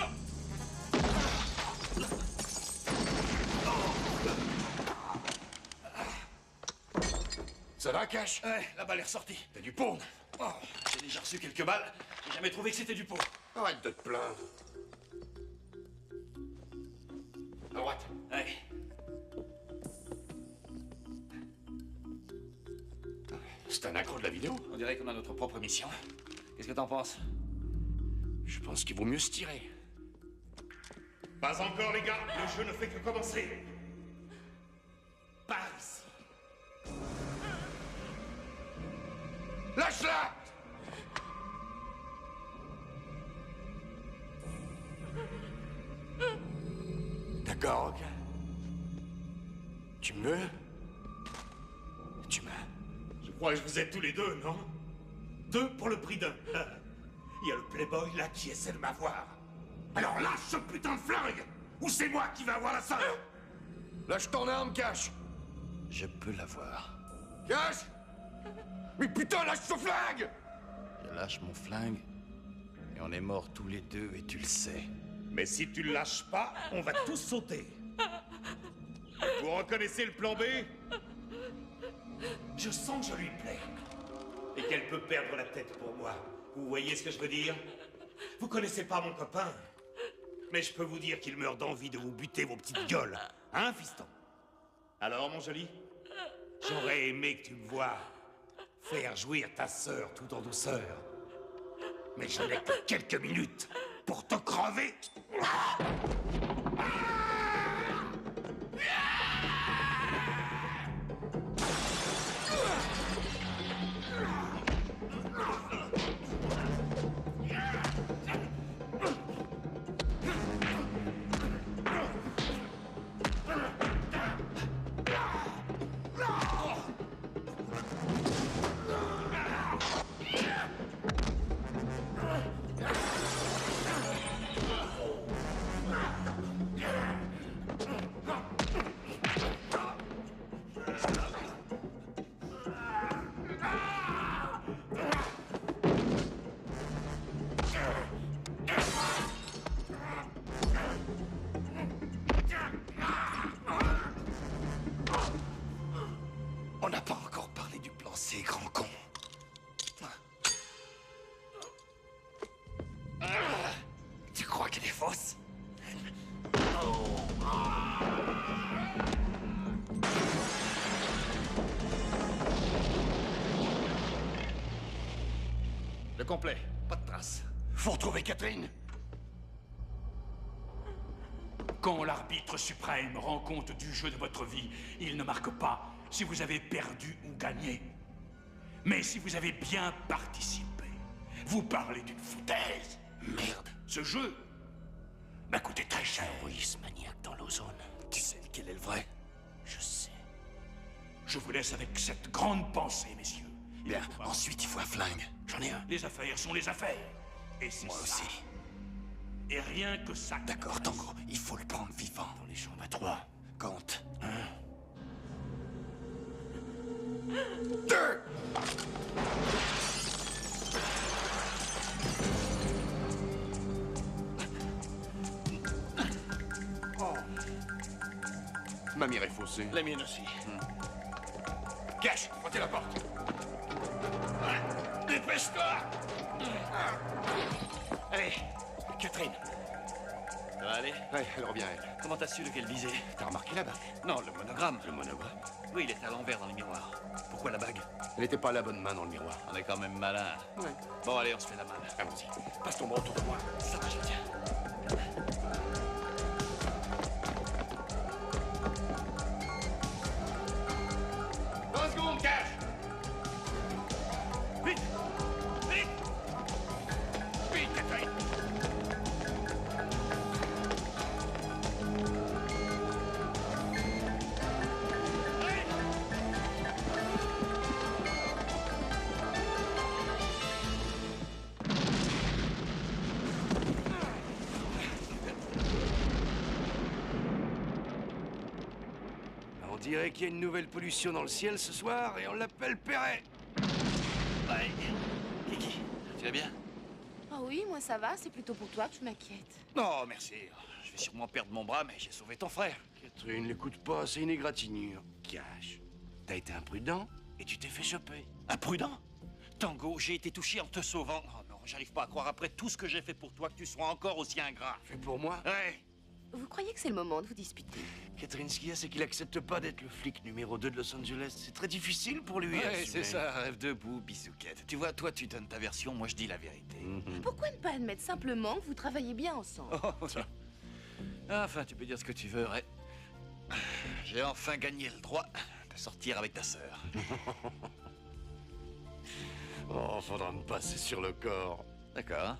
Ça va, Cash? Ouais, la balle est ressortie. T'as du pot? Oh, j'ai déjà reçu quelques balles. J'ai jamais trouvé que c'était du pot. Arrête de te plaindre. À droite. Ouais. C'est un accro de la vidéo. On dirait qu'on a notre propre mission. Qu'est-ce que t'en penses? Je pense qu'il vaut mieux se tirer. Pas encore, les gars. Le jeu ne fait que commencer. Par ici. Lâche-la! D'accord, ok. Tu me veux? Tu m'as. Je crois que je vous aide tous les deux, non? Deux pour le prix d'un. Il y a le playboy là qui essaie de m'avoir. Alors lâche ce putain de flingue! Ou c'est moi qui vais avoir la sœur! Lâche ton arme, Cash! Je peux l'avoir. Cash! Mais putain, lâche ce flingue! Je lâche mon flingue, et on est morts tous les deux, et tu le sais. Mais si tu le lâches pas, on va tous sauter. Vous reconnaissez le plan B? Je sens que je lui plais. Et qu'elle peut perdre la tête pour moi. Vous voyez ce que je veux dire? Vous connaissez pas mon copain. Mais je peux vous dire qu'il meurt d'envie de vous buter vos petites gueules. Hein, fiston? Alors, mon joli? J'aurais aimé que tu me vois faire jouir ta sœur tout en douceur. Mais je n'ai que quelques minutes pour te crever. On n'a pas encore parlé du plan C, grand con. Tu crois qu'elle est fausse? Le complet, pas de traces. Faut retrouver Catherine. Quand l'arbitre suprême rend compte du jeu de votre vie, il ne marque pas si vous avez perdu ou gagné. Mais si vous avez bien participé, vous parlez d'une foutaise. Merde. Ce jeu m'a coûté très cher. Terroriste maniaque dans l'ozone. Tu sais lequel est le vrai? Je sais. Je vous laisse avec cette grande pensée, messieurs. Bien, ensuite il faut un flingue. J'en ai un. Les affaires sont les affaires. Et c'est Moi ça. aussi. Et rien que ça. D'accord, Tango, il faut le prendre vivant. Dans les chambres à 3. Compte. 1. 2. Ma mire est faussée. La mienne aussi. Cash, montez la porte. Dépêche-toi! Allez, Catherine. Ça va aller? Ouais, elle revient, elle. Comment t'as su lequel viser? T'as remarqué la bague? Non, le monogramme. Le monogramme? Oui, il était à l'envers dans le miroir. Pourquoi la bague? Elle était pas à la bonne main dans le miroir. On est quand même malin. Ouais. Bon, allez, on se fait la main. Allons-y. Passe ton bras autour de moi. Ça va, je tiens. Cash! Vite! Vite! Vite, Catherine! dirait qu'il y a une nouvelle pollution dans le ciel ce soir et on l'appelle Perret. Ouais. Kiki, tu vas bien? Ah oui, moi ça va, c'est plutôt pour toi que je m'inquiète. Non, merci. Je vais sûrement perdre mon bras, mais j'ai sauvé ton frère. Catherine, l'écoute pas, c'est une égratignure. Cash. T'as été imprudent et tu t'es fait choper. Imprudent? Tango, j'ai été touché en te sauvant. Oh non, j'arrive pas à croire après tout ce que j'ai fait pour toi que tu sois encore aussi ingrat. Fait pour moi? Ouais. Vous croyez que c'est le moment de vous disputer? Catherine, ce qu'il y a, c'est qu'il accepte pas d'être le flic numéro 2 de Los Angeles. C'est très difficile pour lui. Ouais, assumer. c'est ça, rêve debout, bisouquette. Tu vois, toi, tu donnes ta version, moi, je dis la vérité. Pourquoi ne pas admettre simplement que vous travaillez bien ensemble? Oh, ça. Enfin, tu peux dire ce que tu veux, ouais. J'ai enfin gagné le droit de sortir avec ta sœur. Oh, faudra me passer sur le corps. D'accord.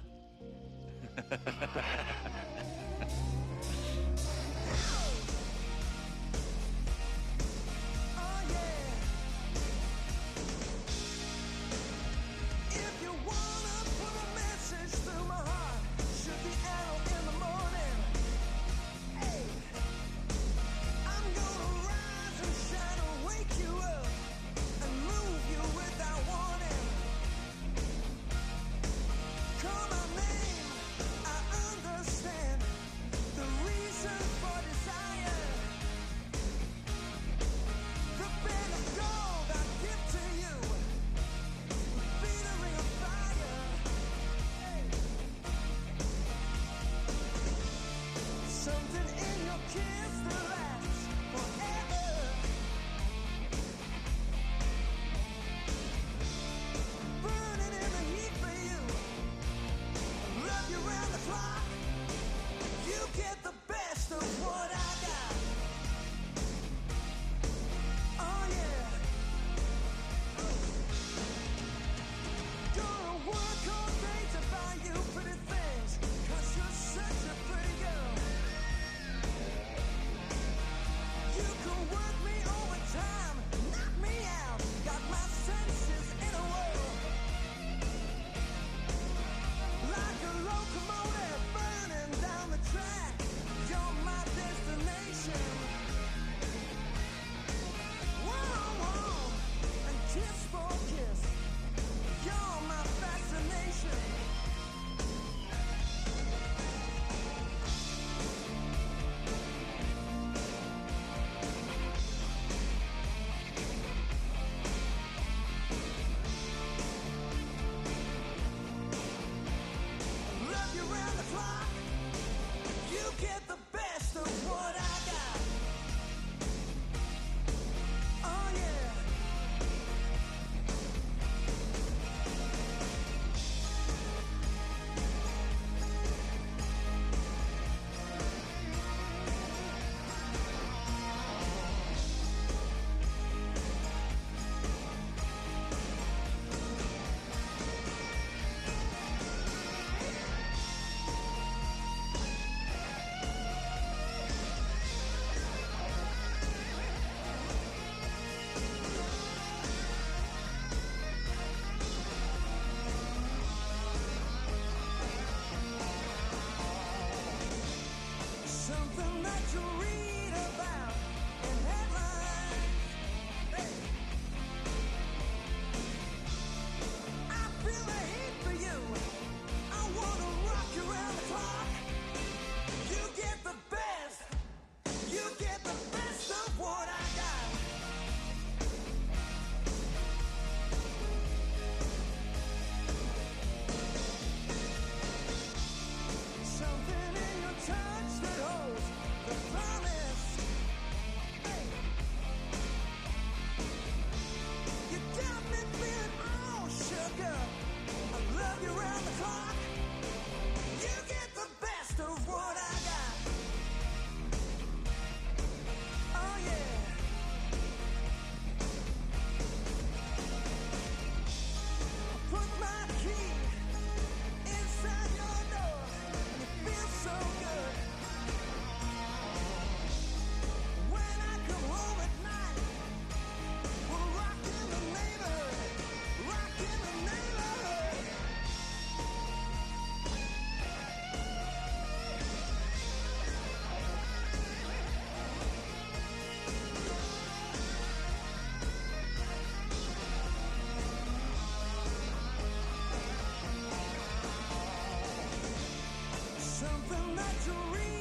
victory.